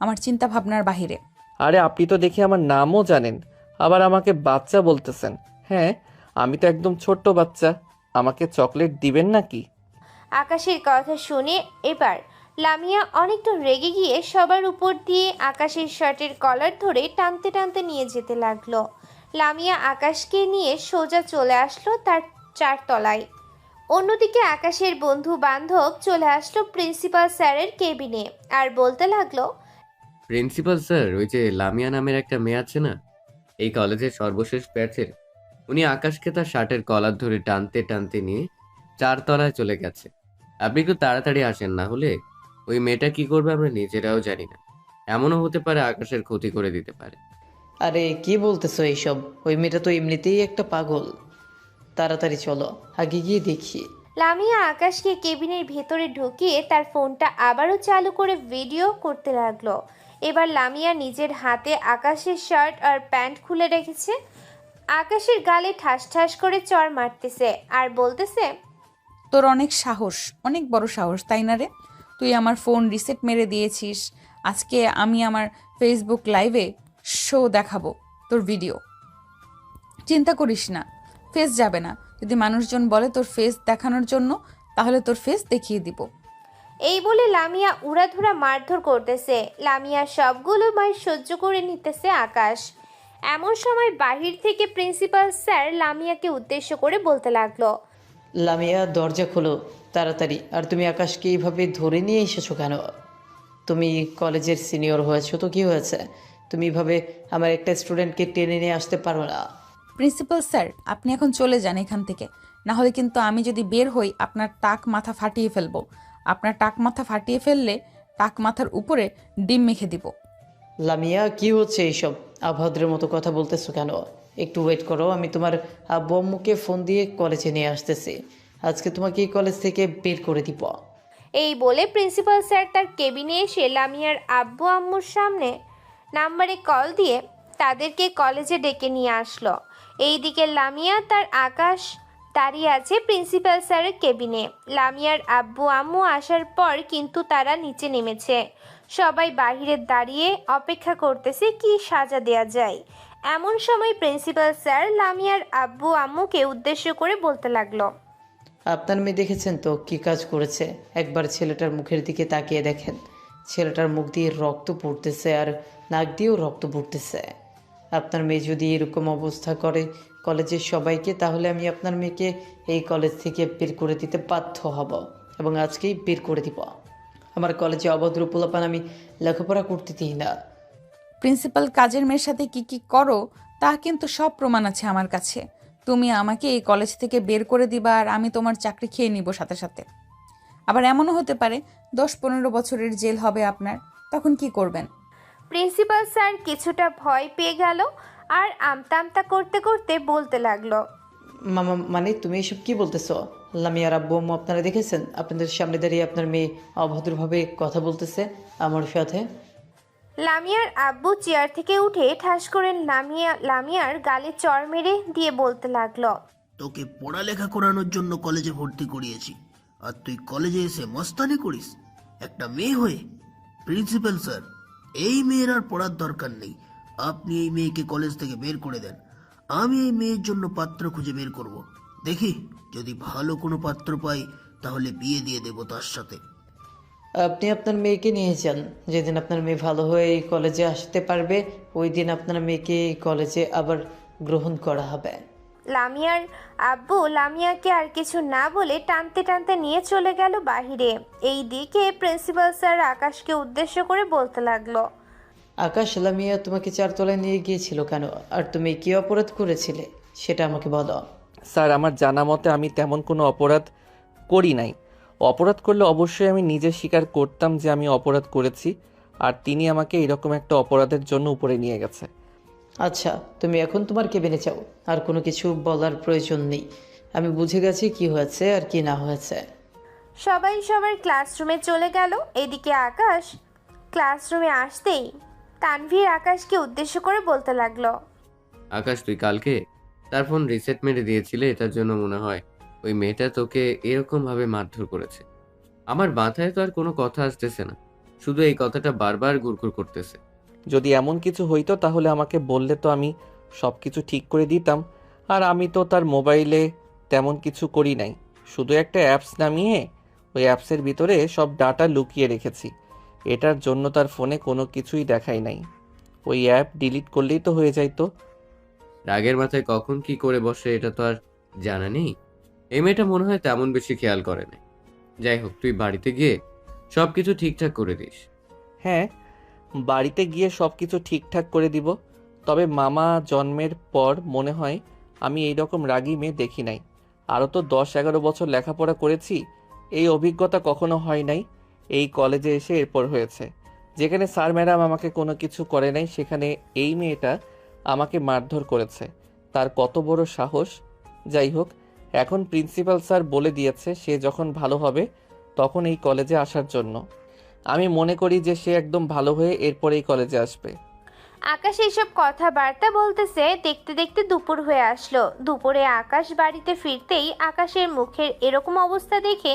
আমার চিন্তা ভাবনার বাহিরে। আরে আপনি তো দেখি আমার নামও জানেন, আবার আমাকে বাচ্চা বলতেছেন। হ্যাঁ, আমি তো একদম ছোট্ট বাচ্চা। আমাকে চকলেট দিবেন নাকি? আকাশের কথা শুনে এবার লামিয়া অনেকটা রেগে গিয়ে সবার উপর দিয়ে আকাশের শার্টের কলার ধরে টানতে টানতে নিয়ে যেতে লাগলো। লামিয়া আকাশকে নিয়ে সোজা চলে আসলো তার 4 তলায়। অন্যদিকে আকাশের বন্ধু বান্ধব চলে আসলো প্রিন্সিপাল স্যারের কেবিনে আর বলতে লাগলো, প্রিন্সিপাল স্যার, ওই যে লামিয়া নামের একটা মেয়ে আছে না, এই কলেজের সর্বশেষ ব্যাচের, উনি আকাশকে তার শার্টের কলার ধরে টানতে টানতে নিয়ে 4 তলায় চলে গেছে। আপনি একটু তাড়াতাড়ি আসেন, না হলে ওই মেয়েটা কি করবে আমরা নিজেরাও জানি না। এমনও হতে পারে আকাশের ক্ষতি করে দিতে পারে। আরে কি বলতেছো এইসব? ওই মেয়েটা তো এমনিতেই একটা পাগল। তাড়াতাড়ি চলো, আগে গিয়ে দেখি। লামিয়া আকাশকে কেবিনের ভেতরে ঢুকিয়ে তার ফোনটা আবারও চালু করে ভিডিও করতে লাগলো। এবার লামিয়া নিজের হাতে আকাশের শার্ট আর প্যান্ট খুলে রেখেছে। আকাশের গালে ঠাস ঠাস করে চড় মারতেছে আর বলতেছে, তোর অনেক সাহস, অনেক বড় সাহস, তাই না রে? তুই আমার ফোন রিসেট মেরে দিয়েছিস। আজকে আমি আমার ফেসবুক লাইভে শো দেখাবো তোর ভিডিও। চিন্তা করিস না, ফেস যাবে না। যদি মানুষজন বলে তোর ফেস দেখানোর জন্য, তাহলে তোর ফেস দেখিয়ে দিব। এই বলে লামিয়া উড়াধুরা মারধর করতেছে। লামিয়া সবগুলো মার সহ্য করে নিতেছে আকাশ। এমন সময় বাহির থেকে প্রিন্সিপাল স্যার লামিয়াকে উদ্দেশ্য করে বলতে লাগলো, লামিয়া, দরজা খোলো তাড়াতাড়ি। আর তুমি আকাশকে এইভাবে ধরে নিয়ে এসেছো কেন? তুমি কলেজের সিনিয়র হয়েছো তো কি হয়েছে? তুমি এইভাবে আমার একটা স্টুডেন্টকে টেনে নিয়ে আসতে পারো না। প্রিন্সিপাল স্যার, আপনি এখন চলে যান এখান থেকে, না হলে কিন্তু আমি যদি বের হই আপনার টাক মাথা ফাটিয়ে ফেলবো। আপনার টাক মাথা ফাটিয়ে ফেললে টাক মাথার উপরে ডিম মেখে দিব। লামিয়া, কি হচ্ছে এইসব? অভদ্রের মতো কথা বলতেছো কেন? একটু ওয়েট করো, আমি তোমার আব্বু আম্মুকে ফোন দিয়ে কলেজে নিয়ে আসতেছি। আজকে তোমাকে এই কলেজ থেকে বের করে দিব। এই বলে প্রিন্সিপাল স্যার তার কেবিনে এসে লামিয়ার আব্বু আম্মুর সামনে নাম্বারে কল দিয়ে তাদেরকে কলেজে ডেকে নিয়ে আসলো। এইদিকে লামিয়া তার আকাশ দাঁড়িয়ে আছে প্রিন্সিপাল স্যারের কেবিনে। লামিয়ার আব্বু আম্মু আসার পর কিন্তু তারা নিচে নেমেছে। সবাই বাহিরে দাঁড়িয়ে অপেক্ষা করতেছে কি সাজা দেয়া যায়। এমন সময় প্রিন্সিপাল স্যার লামিয়ার আব্বু আম্মুকে উদ্দেশ্য করে বলতে লাগলো, আপনার মেয়ে দেখেছেন তো কি কাজ করেছে? একবার ছেলেটার মুখের দিকে তাকিয়ে দেখেন। ছেলেটার মুখ দিয়ে রক্ত পড়তেছে আর নাক দিয়েও রক্ত পড়তেছে। আপনার মেয়ে যদি এরকম অবস্থা করে কলেজের সবাইকে, তাহলে আমি আপনার মেয়েকে এই কলেজ থেকে বের করে দিতে বাধ্য হব এবং আজকেই বের করে দিব। আমার কলেজে অভদ্র পোলাপান আমি লেখাপড়া করতে দিই না। প্রিন্সিপাল কাজের মেয়ের সাথে কি কি করো তা কিন্তু সব প্রমাণ আছে আমার কাছে। তুমি আমাকে এই কলেজ থেকে বের করে দিবা আর আমি তোমার চাকরি খেয়ে নিব সাথে সাথে। আবার এমনও হতে পারে 10-15 বছরের জেল হবে আপনার, তখন কি করবেন? প্রিন্সিপাল স্যার কিছুটা ভয় পেয়ে গেল আর আমতা আমতা করতে করতে বলতে লাগলো, মামা, মানে তুমি এসব কি বলতেছো? লামিয়ার আব্বু আম্মু আপনারা দেখেছেন? আপনাদের সামনে দাঁড়িয়ে আপনার মেয়ে অভদ্রভাবে কথা বলতেছে আমার সাথে। লামিয়ার আব্বু চেয়ার থেকে উঠে ঠাস করে লামিয়ার গালে চড় মেরে দিয়ে বলতে লাগলো, তোকে পড়ালেখা করানোর জন্য কলেজে ভর্তি করিয়েছি, আর তুই কলেজে এসে মস্তানি করিস একটা মেয়ে হয়ে। প্রিন্সিপাল স্যার, এই মেয়ের আর পড়ার দরকার নেই। আপনি এই মেয়েকে কলেজ থেকে বের করে দেন। আমি এই মেয়ের জন্য পাত্র খুঁজে বের করব। দেখি যদি ভালো কোনো পাত্র পাই তাহলে বিয়ে দিয়ে দেবো তার সাথে। আপনি আপনার মেয়েকে নিয়ে যান। যেদিন আপনার মেয়ে ভালো হয়ে এই কলেজে আসতে পারবে, ওই দিন আপনার মেয়েকে এই কলেজে আবার গ্রহণ করা হবে। লামিয়ার আব্বু লামিয়াকে আর কিছু না বলে টানতে টানতে নিয়ে চলে গেল বাহিরে। এই দিকে প্রিন্সিপাল স্যার আকাশকে উদ্দেশ্য করে বলতে লাগলো, আকাশ, লামিয়া তোমাকে 4 তলায় নিয়ে গিয়েছিল কেন? আর তুমি কি অপরাধ করেছিলে সেটা আমাকে বলো। স্যার, আমার জানা মতে আমি তেমন কোনো অপরাধ করি নাই। অপরাধ করলে অবশ্যই আমি নিজে স্বীকার করতাম যে আমি অপরাধ করেছি, আর তিনি আমাকে এরকম একটা অপরাধের জন্য উপরে নিয়ে গেছে। আচ্ছা, তুমি এখন তোমার কেবিনে যাও। আর কোনো কিছু বলার প্রয়োজন নেই। আমি বুঝে গেছি কি হয়েছে আর কি না হয়েছে। সবাই সবার ক্লাসরুমে চলে গেল। এদিকে আকাশ ক্লাসরুমে আসতেই তানভীর আকাশকে উদ্দেশ্য করে বলতে লাগলো, আকাশ, তুই কালকে তার ফোন রিসেট মেরে দিয়েছিলে, এটার জন্য মনে হয় ওই মেয়েটা তোকে এরকম ভাবে মারধর করেছে। আমার মাথায় তো আর কোনো কথা আসতেছে না, শুধু এই কথাটা বারবার গুড়গুড় করতেছে। যদি এমন কিছু হইতো তাহলে আমাকে বললে তো আমি সব কিছু ঠিক করে দিতাম। আর আমি তো তার মোবাইলে তেমন কিছু করি নাই, শুধু একটা অ্যাপস নামিয়ে ওই অ্যাপসের ভিতরে সব ডাটা লুকিয়ে রেখেছি। এটার জন্য তার ফোনে কোনো কিছুই দেখাই নাই। ওই অ্যাপ ডিলিট করলেই তো হয়ে যাইতো। রাগের মাথায় কখন কি করে বসে এটা তো আর জানা নেই। এই মেয়েটা মনে হয় তেমন বেশি খেয়াল করে না। যাই হোক, তুই বাড়িতে গিয়ে সব কিছু ঠিকঠাক করে দিস। হ্যাঁ, বাড়িতে গিয়ে সব কিছু ঠিকঠাক করে দিব। তবে মামা জন্মের পর মনে হয় আমি এইরকম রাগী মেয়ে দেখি নাই। আরও তো 10-11 বছর লেখাপড়া করেছি, এই অভিজ্ঞতা কখনো হয় নাই। এই কলেজে এসে এরপর হয়েছে। যেখানে স্যার ম্যাডাম আমাকে কোনো কিছু করে নাই, সেখানে এই মেয়েটা আমাকে মারধর করেছে। তার কত বড় সাহস! যাই হোক, এখন প্রিন্সিপাল স্যার বলে দিয়েছে সে যখন ভালো হবে তখন এই কলেজে আসার জন্য। আমি মনে করি যে সে একদম ভালো হয়ে এরপর এই কলেজে আসবে। আকাশ এইসব কথাবার্তা বলতেছে দেখতে দেখতে দুপুর হয়ে আসলো। দুপুরে আকাশ বাড়িতে ফিরতেই আকাশের মুখের এরকম অবস্থা দেখে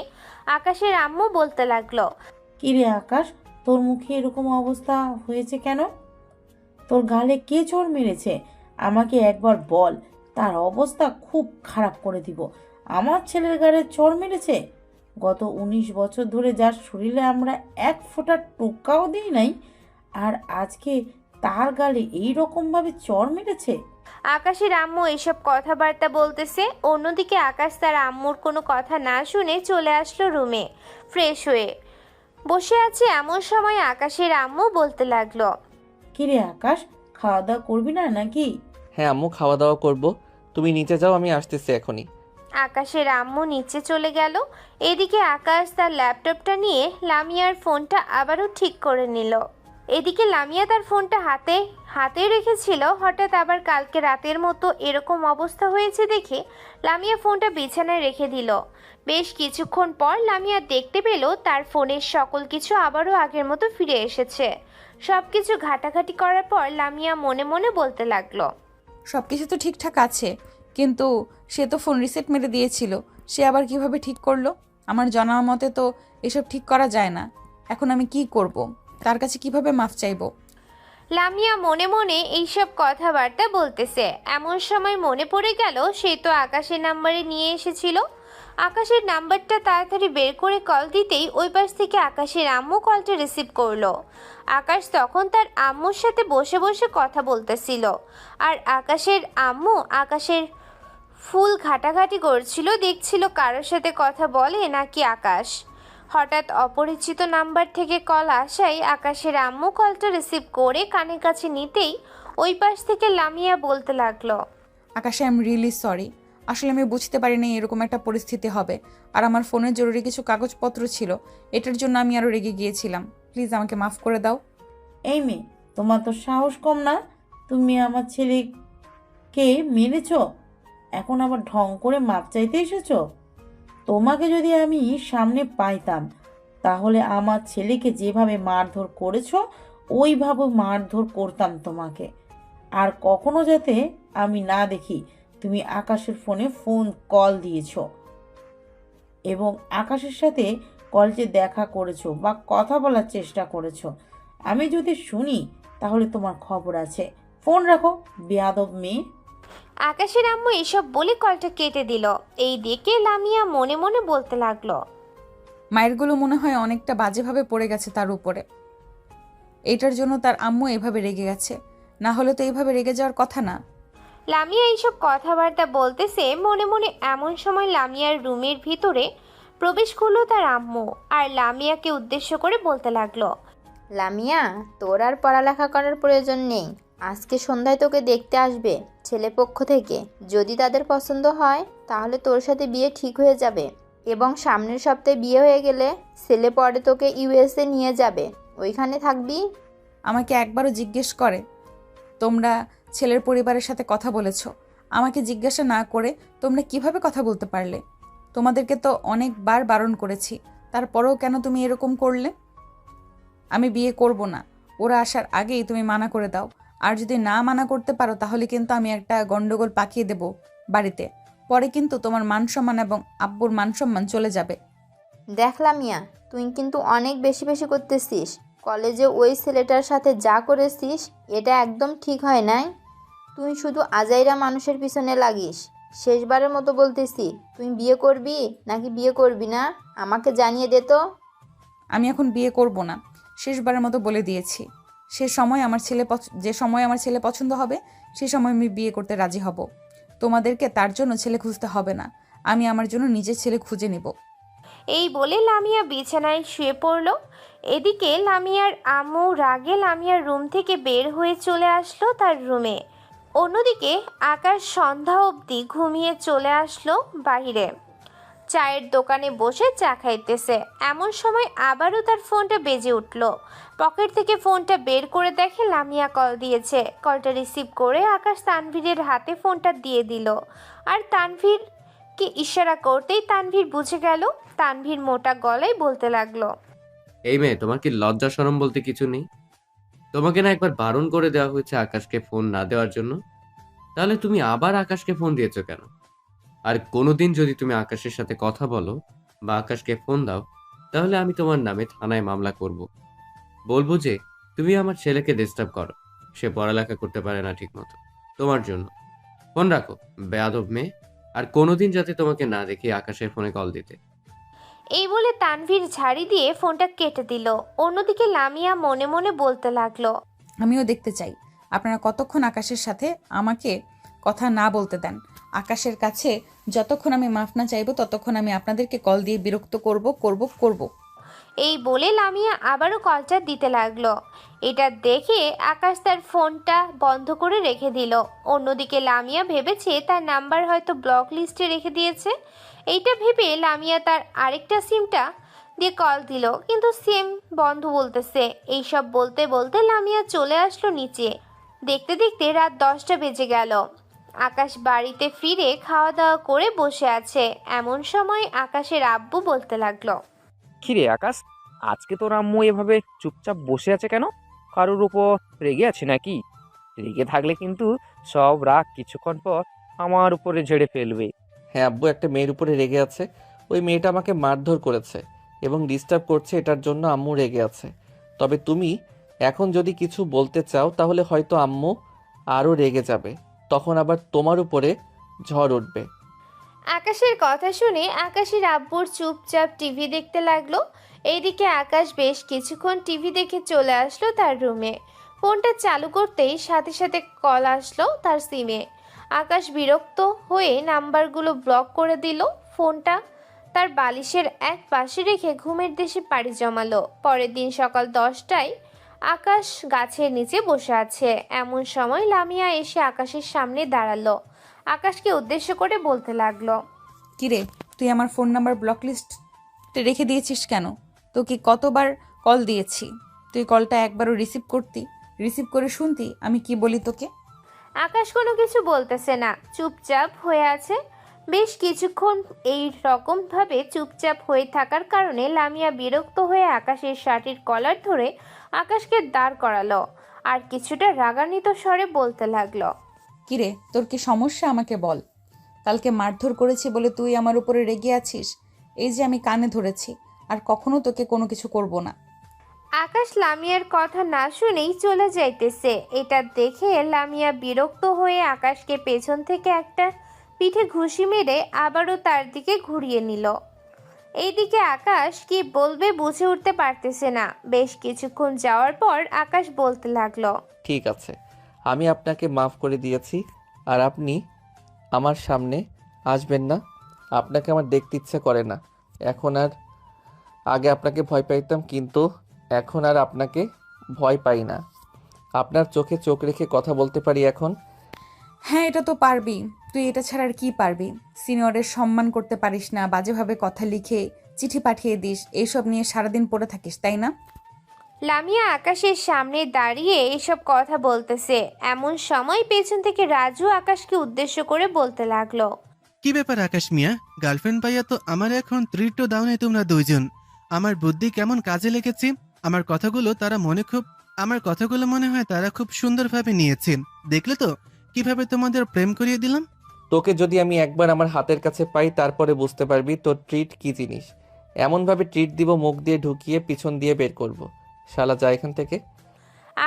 আকাশের আম্মু বলতে লাগলো, কিরে আকাশ, তোর মুখে এরকম অবস্থা হয়েছে কেন? তোর গালে কে চড় মেরেছে? আমাকে একবার বল, তার অবস্থা খুব খারাপ করে দিব। আমার ছেলের গালে চড় মেরেছে? গত 19 বছর ধরে যার শরীরে আমরা এক ফোঁটা টোকাও দিই নাই, আর আজকে তার গালে এই রকমভাবে চড় মেরেছে। আকাশের আম্মু এইসব কথাবার্তা বলতেছে। অন্যদিকে আকাশ তার আম্মুর কোনো কথা না শুনে চলে আসলো রুমে ফ্রেশ হয়ে বসে আছে। এমন সময় আকাশের আম্মু বলতে লাগলো, কিরে আকাশ, খাওয়া দাওয়া করবি না নাকি? হ্যাঁ আম্মু, খাওয়া দাওয়া করব। তুমি নিচে যাও, আমি আসতেছি এখনই। আকাশের আম্মু নিচে চলে গেল। এদিকে আকাশ তার ল্যাপটপটা নিয়ে লামিয়ার ফোনটা আবারও ঠিক করে নিল। এদিকে লামিয়া তার ফোনটা হাতে রেখেছিল। হঠাৎ আবার কালকে রাতের মতো এরকম অবস্থা হয়েছে দেখে লামিয়া ফোনটা বিছানায় রেখে দিল। বেশ কিছুক্ষণ পর লামিয়া দেখতে পেল তার ফোনের সকল কিছু আবারও আগের মতো ফিরে এসেছে। সব কিছু ঘাটাঘাটি করার পর লামিয়া মনে মনে বলতে লাগলো, সব কিছু তো ঠিকঠাক আছে, কিন্তু সে তো ফোন রিসেট মেরে দিয়েছিল, সে আবার কিভাবে ঠিক করলো? আমার জানা মতে তো এসব ঠিক করা যায় না। এখন আমি কি করব? তার কাছে কিভাবে মাফ চাইবো? লামিয়া মনে মনে এইসব কথাবার্তা বলতেছে। এমন সময় মনে পড়ে গেল সে তো আকাশের নাম্বারে নিয়ে এসেছিল। আকাশের নাম্বারটা তাড়াতাড়ি বের করে কল দিতেই ওই পাশ থেকে আকাশের আম্মু কলটা রিসিভ করলো। আকাশ তখন তার আম্মুর সাথে বসে বসে কথা বলতেছিল, আর আকাশের আম্মু আকাশের ফুল ঘাটাঘাটি করছিল, দেখছিল কারোর সাথে কথা বলে নাকি আকাশ। হঠাৎ অপরিচিত নাম্বার থেকে কল আসায় আকাশের আম্মু কলটা রিসিভ করে কানের কাছে নিতেই ওই পাশ থেকে লামিয়া বলতে লাগলো, আকাশে আই এম রিয়েলি সরি। আসলে আমি বুঝতে পারিনি এরকম একটা পরিস্থিতি হবে, আর আমার ফোনে জরুরি কিছু কাগজপত্র ছিল, এটার জন্য আমি আরও রেগে গিয়েছিলাম। প্লিজ আমাকে মাফ করে দাও। এই মেয়ে, তোমার তো সাহস কম না? তুমি আমার ছেলেকে মেরেছ, এখন আবার ঢং করে মাপ চাইতে এসেছো? তোমাকে যদি আমি সামনে পাইতাম তাহলে আমার ছেলেকে যেভাবে মারধর করেছো ওইভাবে মারধর করতাম তোমাকে। আর কখনো যাতে আমি না দেখি তুমি আকাশের ফোনে কল দিয়েছো এবং আকাশের সাথে কলেজে দেখা করেছো বা কথা বলার চেষ্টা করেছো। আমি যদি শুনি তাহলে তোমার খবর আছে। ফোন রাখো, বেয়াদব মেয়ে। আকাশের আম্মু এসব বলে কলটা কেটে দিল। এই দিকে লামিয়া মনে মনে বলতে লাগলো, মায়েরগুলো মনে হয় অনেকটা বাজেভাবে পড়ে গেছে তার উপরে, এটার জন্য তার আম্মু এভাবে রেগে গেছে, না হলে তো এইভাবে রেগে যাওয়ার কথা না। লামিয়া এইসব কথাবার্তা বলতেছে মনে মনে। এমন সময় লামিয়ার রুমের ভিতরে প্রবেশ করলো তার আম্মু, আর লামিয়াকে উদ্দেশ্য করে বলতে লাগলো, লামিয়া, তোর আর পড়ালেখা করার প্রয়োজন নেই। আজকে সন্ধ্যায় তোকে দেখতে আসবে ছেলেপক্ষ থেকে। যদি তাদের পছন্দ হয় তাহলে তোর সাথে বিয়ে ঠিক হয়ে যাবে, এবং সামনের সপ্তাহে বিয়ে হয়ে গেলে ছেলে পরে তোকে ইউএসএ নিয়ে যাবে, ওইখানে থাকবি। আমাকে একবারও জিজ্ঞেস করে তোমরা ছেলের পরিবারের সাথে কথা বলেছো? আমাকে জিজ্ঞাসা না করে তোমরা কিভাবে কথা বলতে পারলে? তোমাদেরকে তো অনেকবার বারণ করেছি, তারপরেও কেন তুমি এরকম করলে? আমি বিয়ে করব না, ওরা আসার আগেই তুমি মানা করে দাও। আর যদি না মানা করতে পারো তাহলে কিন্তু আমি একটা গন্ডগোল পাকিয়ে দেব বাড়িতে, পরে কিন্তু তোমার মান সম্মান এবং আব্বুর মান সম্মান চলে যাবে। দেখ লামিয়া, তুই কিন্তু অনেক বেশি বেশি করতেছিস। কলেজে ওই ছেলেটার সাথে যা করেছিস এটা একদম ঠিক হয় নাই। তুই শুধু আজাইরা মানুষের পিছনে লাগিস। শেষবারের মতো বলতেছি, তুই বিয়ে করবি নাকি বিয়ে করবি না আমাকে জানিয়ে দে তো। আমি এখন বিয়ে করব না, শেষবারের মতো বলে দিয়েছি। যে সময় আমার ছেলে পছন্দ হবে সে সময় আমি বিয়ে করতে রাজি হব। তোমাদেরকে তার জন্য ছেলে খুঁজতে হবে না, আমি আমার জন্য নিজের ছেলে খুঁজে নেব। এই বলে লামিয়া বিছানায় শুয়ে পড়ল। এদিকে লামিয়ার আম্মু রাগে লামিয়ার রুম থেকে বের হয়ে চলে আসলো তার রুমে। অন্যদিকে আকাশ সন্ধ্যা অবধি ঘুমিয়ে চলে আসলো বাইরে, চায়ের দোকানে বসে চা খাইতেছে। এমন সময় আবারও তার ফোনটা বেজে উঠল। পকেট থেকে ফোনটা বের করে দেখে লামিয়া কল দিয়েছে। কলটা রিসিভ করে আকাশ তানভীরের হাতে ফোনটা দিয়ে দিল, আর তানভীরকে ইশারা করতেই তানভীর বুঝে গেল। তানভীর মোটা গলায় বলতে লাগলো, এই মেয়ে, তোমার কি লজ্জা শরম বলতে কিছু নেই? তোমাকে না একবার বারণ করে দেওয়া হয়েছে আকাশকে ফোন না দেওয়ার জন্য? তাহলে তুমি আবার আকাশকে ফোন দিয়েছো কেন? আর কোনোদিন যদি তুমি আকাশের সাথে কথা বলো বা আকাশকে ফোন দাও তাহলে আমি তোমার নামে থানায় মামলা করব। বলবো যে তুমি আমার ছেলেকে ডিস্টার্ব করো, সে পড়ালেখা করতে পারে না ঠিক মতো তোমার জন্য। ফোন রাখো বেয়াদব মেয়ে, আর কোনোদিন যাতে তোমাকে না দেখি আকাশের ফোনে কল দিতে। এই বলে তানভীর ঝাড়ি দিয়ে ফোনটা কেটে দিল। অন্যদিকে লামিয়া মনে মনে বলতে লাগলো, আমিও দেখতে চাই আপনারা কতক্ষণ আকাশের সাথে আমাকে কথা না বলতে দেন। আকাশের কাছে যতক্ষণ আমি মাফ না চাইবো ততক্ষণ আমি আপনাদেরকে কল দিয়ে বিরক্ত করব। এই বলে লামিয়া আবারও কলটা দিতে লাগলো। এটা দেখে আকাশ তার ফোনটা বন্ধ করে রেখে দিল। অন্যদিকে লামিয়া ভেবেছে তার নাম্বার হয়তো ব্লক লিস্টে রেখে দিয়েছে। এইটা ভেবে লামিয়া তার আরেকটা সিমটা দিয়ে কল দিল, কিন্তু সিম বন্ধ বলতেছে। এইসব বলতে বলতে লামিয়া চলে আসলো নিচে। দেখতে দেখতে রাত 10টা বেজে গেল। আকাশ বাড়িতে ফিরে খাওয়া দাওয়া করে বসে আছে। এমন সময় আকাশের আব্বু বলতে লাগলো, কিরে আকাশ, আজকে তোর আম্মু এভাবে চুপচাপ বসে আছে কেন? কারোর উপর রেগে আছে নাকি? রেগে থাকলে কিন্তু সব রাগ কিছুক্ষণ পর আমার উপরে ঝেড়ে ফেলবে। হ্যাঁ আব্বু, একটা মেয়ের উপরে রেগে আছে। ওই মেয়েটা আমাকে মারধর করেছে এবং ডিস্টার্ব করছে, এটার জন্য আম্মু রেগে আছে। তবে তুমি এখন যদি কিছু বলতে চাও তাহলে হয়তো আম্মু আরও রেগে যাবে, তখন আবার তোমার উপরে ঝড় উঠবে। আকাশের কথা শুনে আকাশের আব্বুর চুপচাপ টিভি দেখতে লাগলো। এইদিকে আকাশ বেশ কিছুক্ষণ টিভি দেখে চলে আসলো তার রুমে। ফোনটা চালু করতেই সাথে সাথে কল আসলো তার সিমে। আকাশ বিরক্ত হয়ে নাম্বারগুলো ব্লক করে দিল। ফোনটা তার বালিশের এক পাশে রেখে ঘুমের দেশে পাড়ি জমালো। পরের দিন সকাল 10টায় আকাশ গাছের নিচে বসে আছে। এমন সময় লামিয়া এসে আকাশের সামনে দাঁড়ালো। আকাশকে উদ্দেশ্য করে বলতে লাগলো, কিরে, তুই আমার ফোন নাম্বার ব্লক লিস্টে রেখে দিয়েছিস কেন? তোকে কতবার কল দিয়েছি, তুই কলটা একবারও রিসিভ করে শুনতি আমি কি বলি তোকে? আকাশ কোনো কিছু বলতেছে না, চুপচাপ হয়ে আছে। বেশ কিছুক্ষণ এই রকমভাবে চুপচাপ হয়ে থাকার কারণে লামিয়া বিরক্ত হয়ে আকাশের শার্টের কলার ধরে আকাশকে দাঁড় করালো আর কিছুটা রাগান্বিত স্বরে বলতে লাগলো, কিরে, তোর কি সমস্যা আমাকে বল। কালকে মারধর করেছি বলে তুই আমার উপরে রেগে আছিস? এই যে আমি কানে ধরেছি, আর কখনো তোকে কোনো কিছু করব না। আকাশ লামিয়ার কথা না শুনেই চলে যাইতেছে। এটা দেখে লামিয়া বিরক্ত হয়ে আকাশকে পেছন থেকে একটা পিঠে ঘুষি মেরে আবারও তার দিকে ঘুরিয়ে নিল। এইদিকে আকাশ কি বলবে বুঝে উঠতে পারতেছে না। বেশ কিছুক্ষণ যাওয়ার পর আকাশ বলতে লাগলো, ঠিক আছে, আমি আপনাকে মাফ করে দিয়েছি। আর আপনি আমার সামনে আসবেন না। আপনাকে আমার দেখতে ইচ্ছা করে না এখন আর। আগে আপনাকে ভয় পাইতাম, কিন্তু এখন আর আপনাকে ভয় পাই না। আপনার চোখে চোখ রেখে কথা বলতে পারি এখন। হ্যাঁ, এটা তো পারবি। তুই এটা ছাড়া আর কি পারবি? সিনিয়রের সম্মান করতে পারিস না, বাজেভাবে কথা লিখে চিঠি পাঠিয়ে দিস, এইসব নিয়ে সারাদিন পড়ে থাকিস, তাই না? লামিয়া আকাশের সামনে দাঁড়িয়ে এসব কথা বলতেছে। এমন সময় পেছন থেকে রাজু আকাশকে উদ্দেশ্য করে বলতে লাগলো, কি ব্যাপার আকাশ মিয়া, গার্লফ্রেন্ড পাইয়া তো আমার এখন তৃতীয় দাউনে তোমরা দুইজন। আমার বুদ্ধি কেমন কাজে লেগেছে? আমার কথাগুলো মনে হয় তারা খুব সুন্দরভাবে নিয়েছে। দেখলে তো কিভাবে তোমাদের প্রেম করিয়ে দিলাম। তোকে যদি আমি একবার আমার হাতের কাছে পাই তারপরে বুঝতে পারবি তোর ট্রিট কি জিনিস। এমনভাবে ট্রিট দিব মুখ দিয়ে ঢুকিয়ে পিছন দিয়ে বের করব। শালা যা এখান থেকে।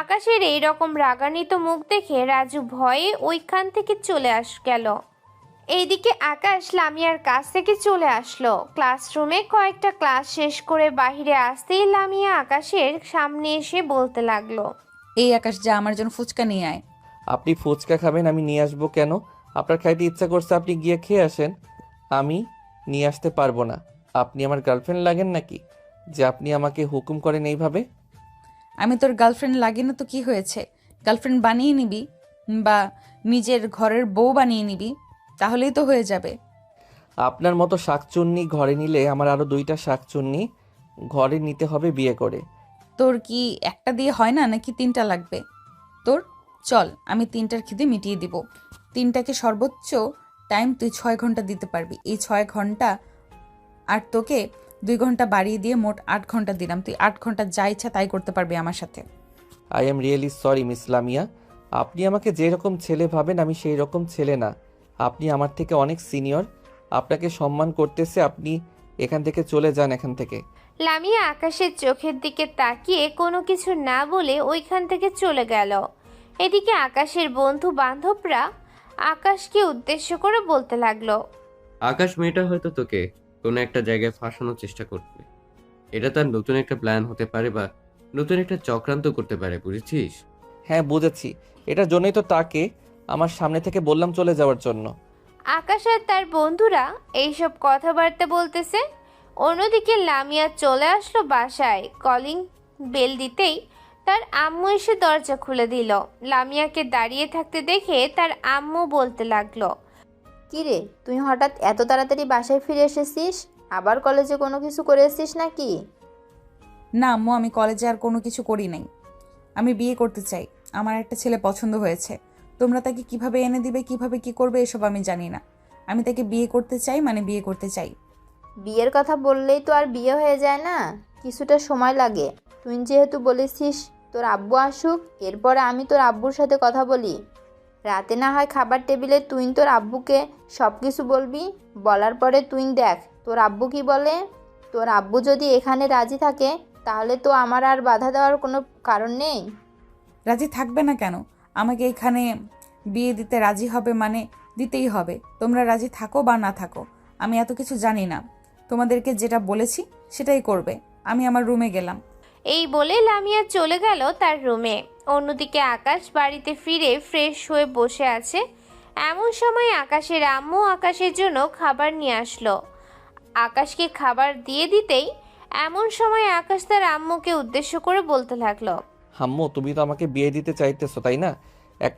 আকাশের এই রকম রাগান্বিত মুখ দেখে রাজু ভয়ে ওইখান থেকে চলে গেল। এইদিকে আকাশ লামিয়ার কাছ থেকে চলে আসলো। ক্লাসরুমে কয়েকটা ক্লাস শেষ করে বাহিরে আসতেই লামিয়া আকাশের সামনে এসে বলতে লাগলো, এই আকাশ, যা আমার জন্য ফুচকা নিয়ে আয়। আপনি ফুচকা খাবেন? আমি নিয়ে আসবো কেন? আপনার খাইতে ইচ্ছা করছে, আপনি গিয়ে খেয়ে আসেন। আমি নিয়ে আসতে পারবো না। আপনি আমার গার্লফ্রেন্ড লাগেন নাকি যে আপনি আমাকে হুকুম করেন এইভাবে? আমি তোর গার্লফ্রেন্ড লাগি না তো কি হয়েছে? গার্লফ্রেন্ড বানিয়ে নিবি বা নিজের ঘরের বউ বানিয়ে নিবি, তাহলেই তো হয়ে যাবে। আপনার মতো শাকচুন্নি ঘরে নিলে আমার আরও 2টা শাকচুন্নি ঘরে নিতে হবে বিয়ে করে। তোর কি একটা দিয়ে হয় না, নাকি 3টা লাগবে তোর? চল, আমি 3টার খিদে মিটিয়ে দিব। 3টাকে সর্বোচ্চ টাইম তুই 6 ঘন্টা দিতে পারবি। এই 6 ঘন্টা আর তোকে 2 ঘন্টা বাড়িয়ে দিয়ে মোট 8 ঘন্টা দিলাম। তুই 8 ঘন্টা যা ইচ্ছা তাই করতে পারবি আমার সাথে। I am really sorry miss Lamia. আপনি আমাকে যেরকম ছেলে ভাবেন আমি সেই রকম ছেলে না। আপনি আমার থেকে অনেক সিনিয়র, আপনাকে সম্মান করতেছে। আপনি এখান থেকে চলে যান এখান থেকে। লামিয়া আকাশের চোখের দিকে তাকিয়ে কোনো কিছু না বলে ওইখান থেকে চলে গেল। এদিকে আকাশের বন্ধু বান্ধবরা আকাশকে উদ্দেশ্য করে বলতে লাগলো, আকাশ মেয়েটা হয়তো তোকে কোনো একটা জায়গায় ফাঁসানোর চেষ্টা করবে। এটা তার নতুন একটা প্ল্যান হতে পারে বা নতুন একটা চক্রান্ত করতে পারে, বুঝেছিস? হ্যাঁ বুঝেছি, এটার জন্যই তো তাকে আমার সামনে থেকে বললাম চলে যাওয়ার জন্য। আকাশ আর তার বন্ধুরা এইসব কথাবার্তা বলতেছে। অন্যদিকে লামিয়া চলে আসলো বাসায়। কলিং বেল দিতেই তার আম্মু এসে দরজা খুলে দিল। লামিয়াকে দাঁড়িয়ে থাকতে দেখে তার আম্মু বলতে লাগলো, কিরে তুই হঠাৎ এত তাড়াতাড়ি বাসায় ফিরে এসেছিস? আবার কলেজে কোনো কিছু করে এসেছিস নাকি? না আম্মু, আমি কলেজে আর কোনো কিছু করি নাই। আমি বিয়ে করতে চাই। আমার একটা ছেলে পছন্দ হয়েছে। তোমরা তাকে কিভাবে এনে দিবে, কিভাবে কি করবে এসব আমি জানি না। আমি তাকে বিয়ে করতে চাই, মানে বিয়ে করতে চাই। বিয়ের কথা বললেই তো আর বিয়ে হয়ে যায় না, কিছুটা সময় লাগে। তুই যেহেতু বলেছিস তোর আব্বু আসুক, এরপরে আমি তোর আব্বুর সাথে কথা বলি। রাতে না হয় খাবার টেবিলে তুই তোর আব্বুকে সব কিছু বলবি। বলার পরে তুই দেখ তোর আব্বু কি বলে। তোর আব্বু যদি এখানে রাজি থাকে তাহলে তো আমার আর বাধা দেওয়ার কোনো কারণ নেই। রাজি থাকবে না কেন? আমাকে এখানে বিয়ে দিতে রাজি হবে মানে দিতেই হবে। তোমরা রাজি থাকো বা না থাকো, আমি এত কিছু জানি না। তোমাদেরকে যেটা বলেছি সেটাই করবে। আমি আমার রুমে গেলাম। এই বলে লামিয়া চলে গেল তার রুমে। অন্যদিকে আকাশ বাড়িতে ফিরে ফ্রেশ হয়ে বসে আছে। এমন সময় আকাশের আম্মু আকাশের জন্য খাবার নিয়ে আসলো। আকাশকে খাবার দিয়ে দিতেই এমন সময় আকাশ তার আম্মুকে উদ্দেশ্য করে বলতে লাগলো, আম্মু তুমি তো আমাকে বিয়ে দিতে চাইতেছো তাই না? এক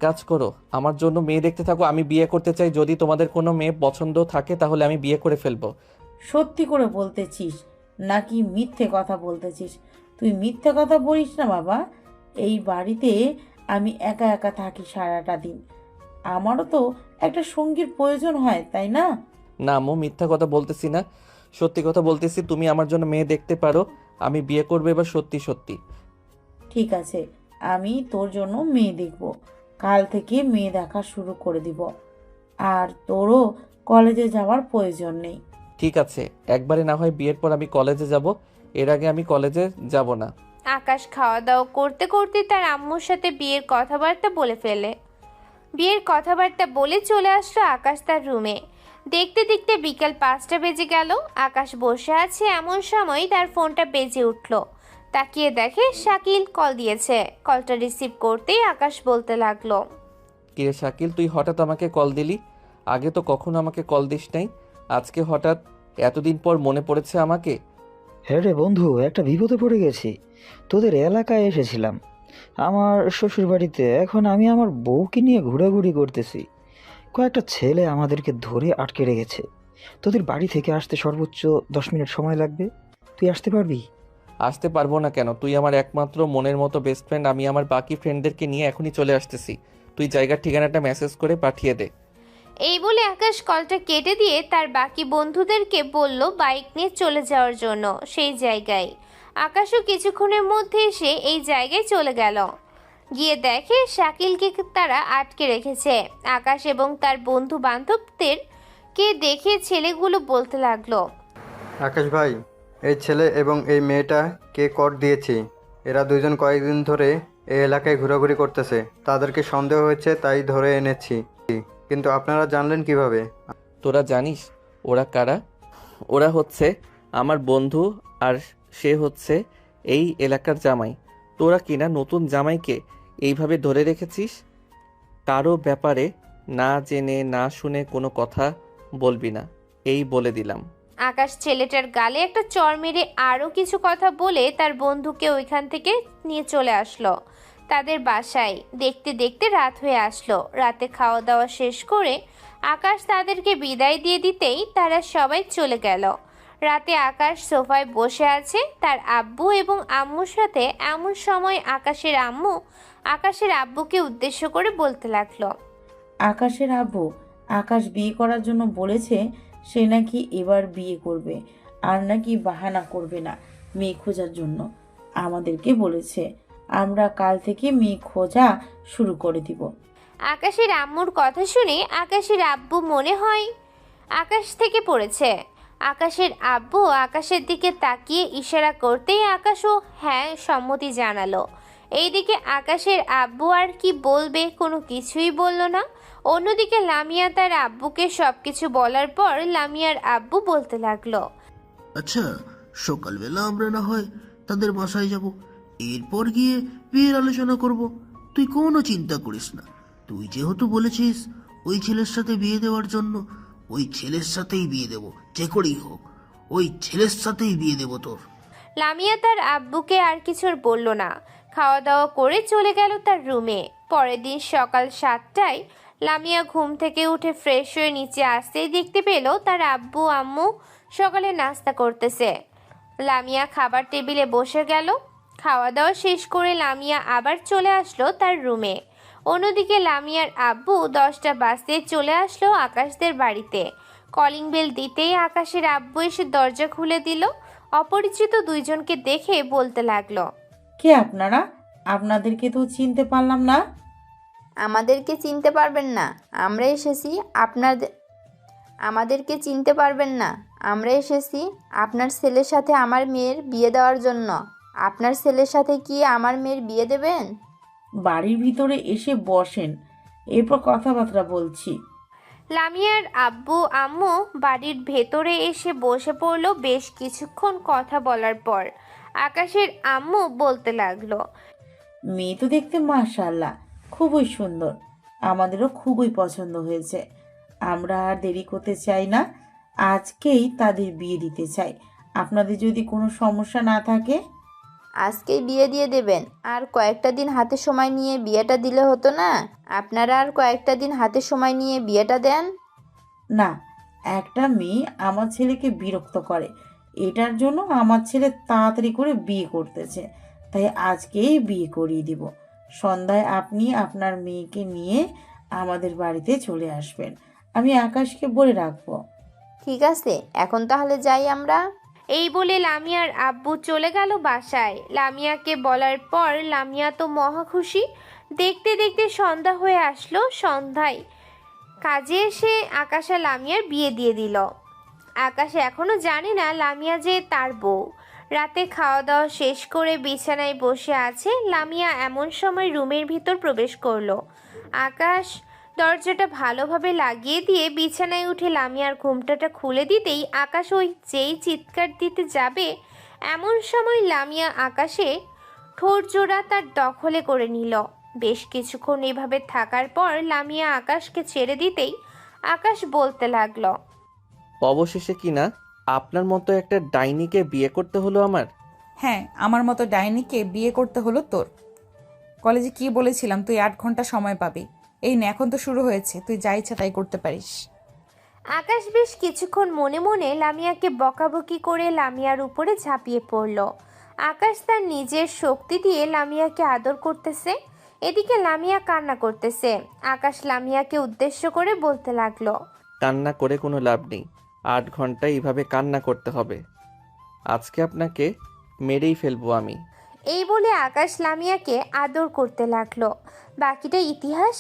কাজ করো, আমার জন্য মেয়ে দেখতে থাকো। আমি বিয়ে করতে চাই। যদি তোমাদের কোনো মেয়ে পছন্দ থাকে তাহলে আমি বিয়ে করে ফেলবো। সত্যি করে বলতেছিস নাকি মিথ্যে কথা বলতেছিস? তুই মিথ্যে কথা বলিস না বাবা। এই বাড়িতে আমি একা একা থাকি সারাটা দিন, আমারও তো একটা সঙ্গীর প্রয়োজন হয় তাই না? না আম্মু, মিথ্যা কথা বলতেছি না, সত্যি কথা বলতেছি। তুমি আমার জন্য মেয়ে দেখতে পারো, আমি বিয়ে করবো এবার সত্যি সত্যি। ঠিক আছে, আমি তোর জন্য মেয়ে দেখব। কাল থেকে মেয়ে দেখা শুরু করে দিব। আর তোরও কলেজে যাওয়ার প্রয়োজন নেই। ঠিক আছে, একবারে না হয় বিয়ের পর আমি কলেজে যাব, এর আগে আমি কলেজে যাব না। আকাশ খাওয়া দাওয়া করতে করতে তার আম্মুর সাথে বিয়ের কথাবার্তা বলে ফেলে। বিয়ের কথাবার্তা বলে চলে আসলো আকাশ তার রুমে। দেখতে দেখতে বিকাল 5টা বেজে গেল। আকাশ বসে আছে, এমন সময় তার ফোনটা বেজে উঠল। তাকিয়ে দেখে শাকিল কল দিয়েছে। কলটা রিসিভ করতেই আকাশ বলতে লাগলো, কিরে শাকিল, তুই হঠাৎ আমাকে কল দিলি? আগে তো কখনো আমাকে কল দিস নাই, আজকে হঠাৎ এতদিন পর মনে পড়েছে আমাকে? হ্যাঁ রে বন্ধু, একটা বিপদে পড়ে গেছি। তোদের এলাকায় এসেছিলাম আমার শ্বশুর বাড়িতে। এখন আমি আমার বউকে নিয়ে ঘোরাঘুরি করতেছি। কয়েকটা ছেলে আমাদেরকে ধরে আটকে রেখেছে। তোদের বাড়ি থেকে আসতে সর্বোচ্চ 10 মিনিট সময় লাগবে। তুই আসতে পারবি? আসতে পারবো না কেন? তুই আমার একমাত্র মনের মতো বেস্ট ফ্রেন্ড। আমি আমার বাকি ফ্রেন্ডদেরকে নিয়ে এখনই চলে আসতেছি। তুই জায়গার ঠিকানাটা মেসেজ করে পাঠিয়ে দে। এই বলে আকাশ কলটা কেটে দিয়ে তার বাকি বন্ধুদেরকে বলল বাইক নিয়ে চলে যাওয়ার জন্য সেই জায়গায়। আকাশও কিছুক্ষণের মধ্যে এসে এই জায়গায় চলে গেল। গিয়ে দেখে শাকিলকে তারা আটকে রেখেছে। আকাশ এবং তার বন্ধু বান্ধবদের কে দেখে ছেলেগুলো বলতে লাগলো, আকাশ ভাই, এই ছেলে এবং এই মেয়েটা কে কর দিয়েছি। এরা দুজন কয়েকদিন ধরে এই এলাকায় ঘোরাঘুরি করতেছে। তাদেরকে সন্দেহ হয়েছে তাই ধরে এনেছি। কিন্তু আপনারা জানলেন কিভাবে? তোরা জানিস ওরা কারা? ওরা হচ্ছে আমার বন্ধু, আর সে হচ্ছে এই এলাকার জামাই। তোরা কিনা নতুন জামাইকে এইভাবে ধরে রেখেছিস। কারো ব্যাপারে না জেনে না শুনে কোনো কথা বলবি না, এই বলে দিলাম। আকাশ ছেলেটার গালে একটা চড় মেরে আরও কিছু কথা বলে তার বন্ধুকে ওইখান থেকে নিয়ে চলে আসলো তাদের বাসায়। দেখতে দেখতে রাত হয়ে আসলো। রাতে খাওয়া দাওয়া শেষ করে আকাশ তাদেরকে বিদায় দিয়ে দিতেই তারা সবাই চলে গেল। রাতে আকাশ সোফায় বসে আছে তার আব্বু এবং আম্মুর সাথে। এমন সময় আকাশের আম্মু আকাশের আব্বুকে উদ্দেশ্য করে বলতে লাগলো, আকাশের আব্বু আকাশ বিয়ে করার জন্য বলেছে। সে নাকি এবার বিয়ে করবে, আর নাকি বাহানা করবে না মেয়ে খোঁজার জন্য। আমাদেরকে বলেছে আমরা কাল থেকে মেয়ে খোঁজা শুরু করে দিব। আকাশের আম্মুর কথা শুনে আকাশের আব্বু মনে হয় আকাশ থেকে পড়েছে। আকাশের আব্বু আকাশের দিকে তাকিয়ে ইশারা করতেই আকাশও হ্যাঁ সম্মতি জানালো। এইদিকে আকাশের আব্বু আর কি বলবে, কোনো কিছুই বলল না। অন্যদিকে লামিয়া তার আব্বুকে সবকিছু বলার পর লামিয়ার আব্বু বলতে লাগলো, আচ্ছা সকালবেলা আমরা না হয় তাদের বাসায় যাব, এরপর গিয়ে বিয়ের আলোচনা করব। তুই কোনো চিন্তা করিস না। তুই যেহেতু বলেছিস ওই ছেলের সাথে বিয়ে দেওয়ার জন্য, ওই ছেলের সাথেই বিয়ে দেবো, যে করেই হোক ওই ছেলের সাথেই বিয়ে দেবো তোর। লামিয়া তার আব্বুকে আর কিছু বলল না, খাওয়া দাওয়া করে চলে গেল তার রুমে। পরের দিন সকাল 7টায় লামিয়া ঘুম থেকে উঠে ফ্রেশ হয়ে নিচে আসতেই দেখতে পেল তার আব্বু আম্মু সকালে নাস্তা করতেছে। লামিয়া খাবার টেবিলে বসে গেল। খাওয়া দাওয়া শেষ করে লামিয়া আবার চলে আসলো তার রুমে। অন্যদিকে লামিয়ার আব্বু 10টা বাজতে চলে আসলো আকাশদের বাড়িতে। কলিং বেল দিতেই আকাশের আব্বু এসে দরজা খুলে দিল। অপরিচিত দুইজনকে দেখে বলতে লাগলো, কে আপনারা? আপনাদেরকে তো চিনতে পারলাম না। আমাদেরকে চিনতে পারবেন না, আমরা এসেছি আমাদেরকে চিনতে পারবেন না, আমরা এসেছি আপনার ছেলের সাথে আমার মেয়ের বিয়ে দেওয়ার জন্য। আপনার ছেলের সাথে কি আমার মেয়ের বিয়ে দেবেন? বাড়ির ভিতরে এসে বসেন, এরপর কথাবার্তা বলছি। লামিয়ার আব্বু আম্মু বাড়ির ভেতরে এসে বসে পড়ল। বেশ কিছুক্ষণ কথা বলার পর আকাশের আম্মু বলতে লাগলো, মেয়ে তো দেখতে মাশাআল্লাহ খুবই সুন্দর, আমাদেরও খুবই পছন্দ হয়েছে। আমরা আর দেরি করতে চাই না, আজকেই তাদের বিয়ে দিতে চাই। আপনাদের যদি কোনো সমস্যা না থাকে। আজকেই বিয়ে দিয়ে দেবেন? আর কয়েকটা দিন হাতে সময় নিয়ে বিয়েটা দিলে হতো না? আপনারা আর কয়েকটা দিন হাতে সময় নিয়ে বিয়েটা দেন। না, একটা মেয়ে আমার ছেলেকে বিরক্ত করে, এটার জন্য আমার ছেলে তাড়াতাড়ি করে বিয়ে করতেছে, তাই আজকেই বিয়ে করিয়ে দিব। সন্ধ্যায় আপনি আপনার মেয়েকে নিয়ে আমাদের বাড়িতে চলে আসবেন, আমি আকাশকে বলে রাখবো। ঠিক আছে, এখন তাহলে যাই আমরা। এই বলে লামিয়ার আব্বু চলে গেল বাসায়। লামিয়াকে বলার পর লামিয়া তো মহা খুশি। দেখতে দেখতে সন্ধ্যা হয়ে আসলো। সন্ধ্যায় কাজে এসে আকাশ আর লামিয়ার বিয়ে দিয়ে দিল। আকাশ এখনো জানে না লামিয়া যে তার বউ। রাতে খাওয়া দাওয়া শেষ করে বিছানায় বসে আছে লামিয়া। এমন সময় রুমের ভিতর প্রবেশ করলো। আকাশ দরজাটা ভালোভাবে লাগিয়ে দিয়ে বিছানায় উঠে লামিয়ার ঘুমটাটা খুলে দিতেই আকাশ ওই যেই চিৎকার দিতে যাবে এমন সময় লামিয়া আকাশে ঠোঁট জোড়া তার দখলে করে নিল। বেশ কিছুক্ষণ এভাবে থাকার পর লামিয়া আকাশকে ছেড়ে দিতেই আকাশ বলতে লাগলো, অবশেষে কিনা আপনার মতো একটা ডাইনিকে বিয়ে করতে হলো আমার। হ্যাঁ, আমার মতো ডাইনিকে বিয়ে করতে হলো তোর। কলেজে কি বলেছিলাম তুই 8 ঘন্টা সময় পাবি, এই না এখন তো শুরু হয়েছে, তুই যা ইচ্ছা তাই করতে পারিস। আকাশ বেশ কিছুক্ষণ মনে মনে লামিয়াকে বকাবকি করে লামিয়ার উপরে ঝাঁপিয়ে পড়ল। আকাশ তার নিজের শক্তি দিয়ে লামিয়াকে আদর করতেছে, এদিকে লামিয়া কান্না করতেছে। আকাশ লামিয়াকে উদ্দেশ্য করে বলতে লাগলো, কান্না করে কোনো লাভ নেই, 8 ঘন্টা এইভাবে কান্না করতে হবে। আজকে আপনাকে মেরেই ফেলবো আমি। এই বলে আকাশ লামিয়াকে আদর করতে লাগলো। বাকিটা ইতিহাস।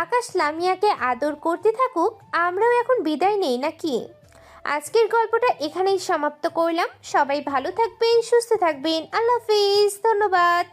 আকাশ লামিয়াকে আদর করতে থাকুক, আমরাও এখন বিদায় নেই নাকি? আজকের গল্পটা এখানেই সমাপ্ত করলাম। সবাই ভালো থাকবেন, সুস্থ থাকবেন। আল্লাহ হাফিজ, ধন্যবাদ।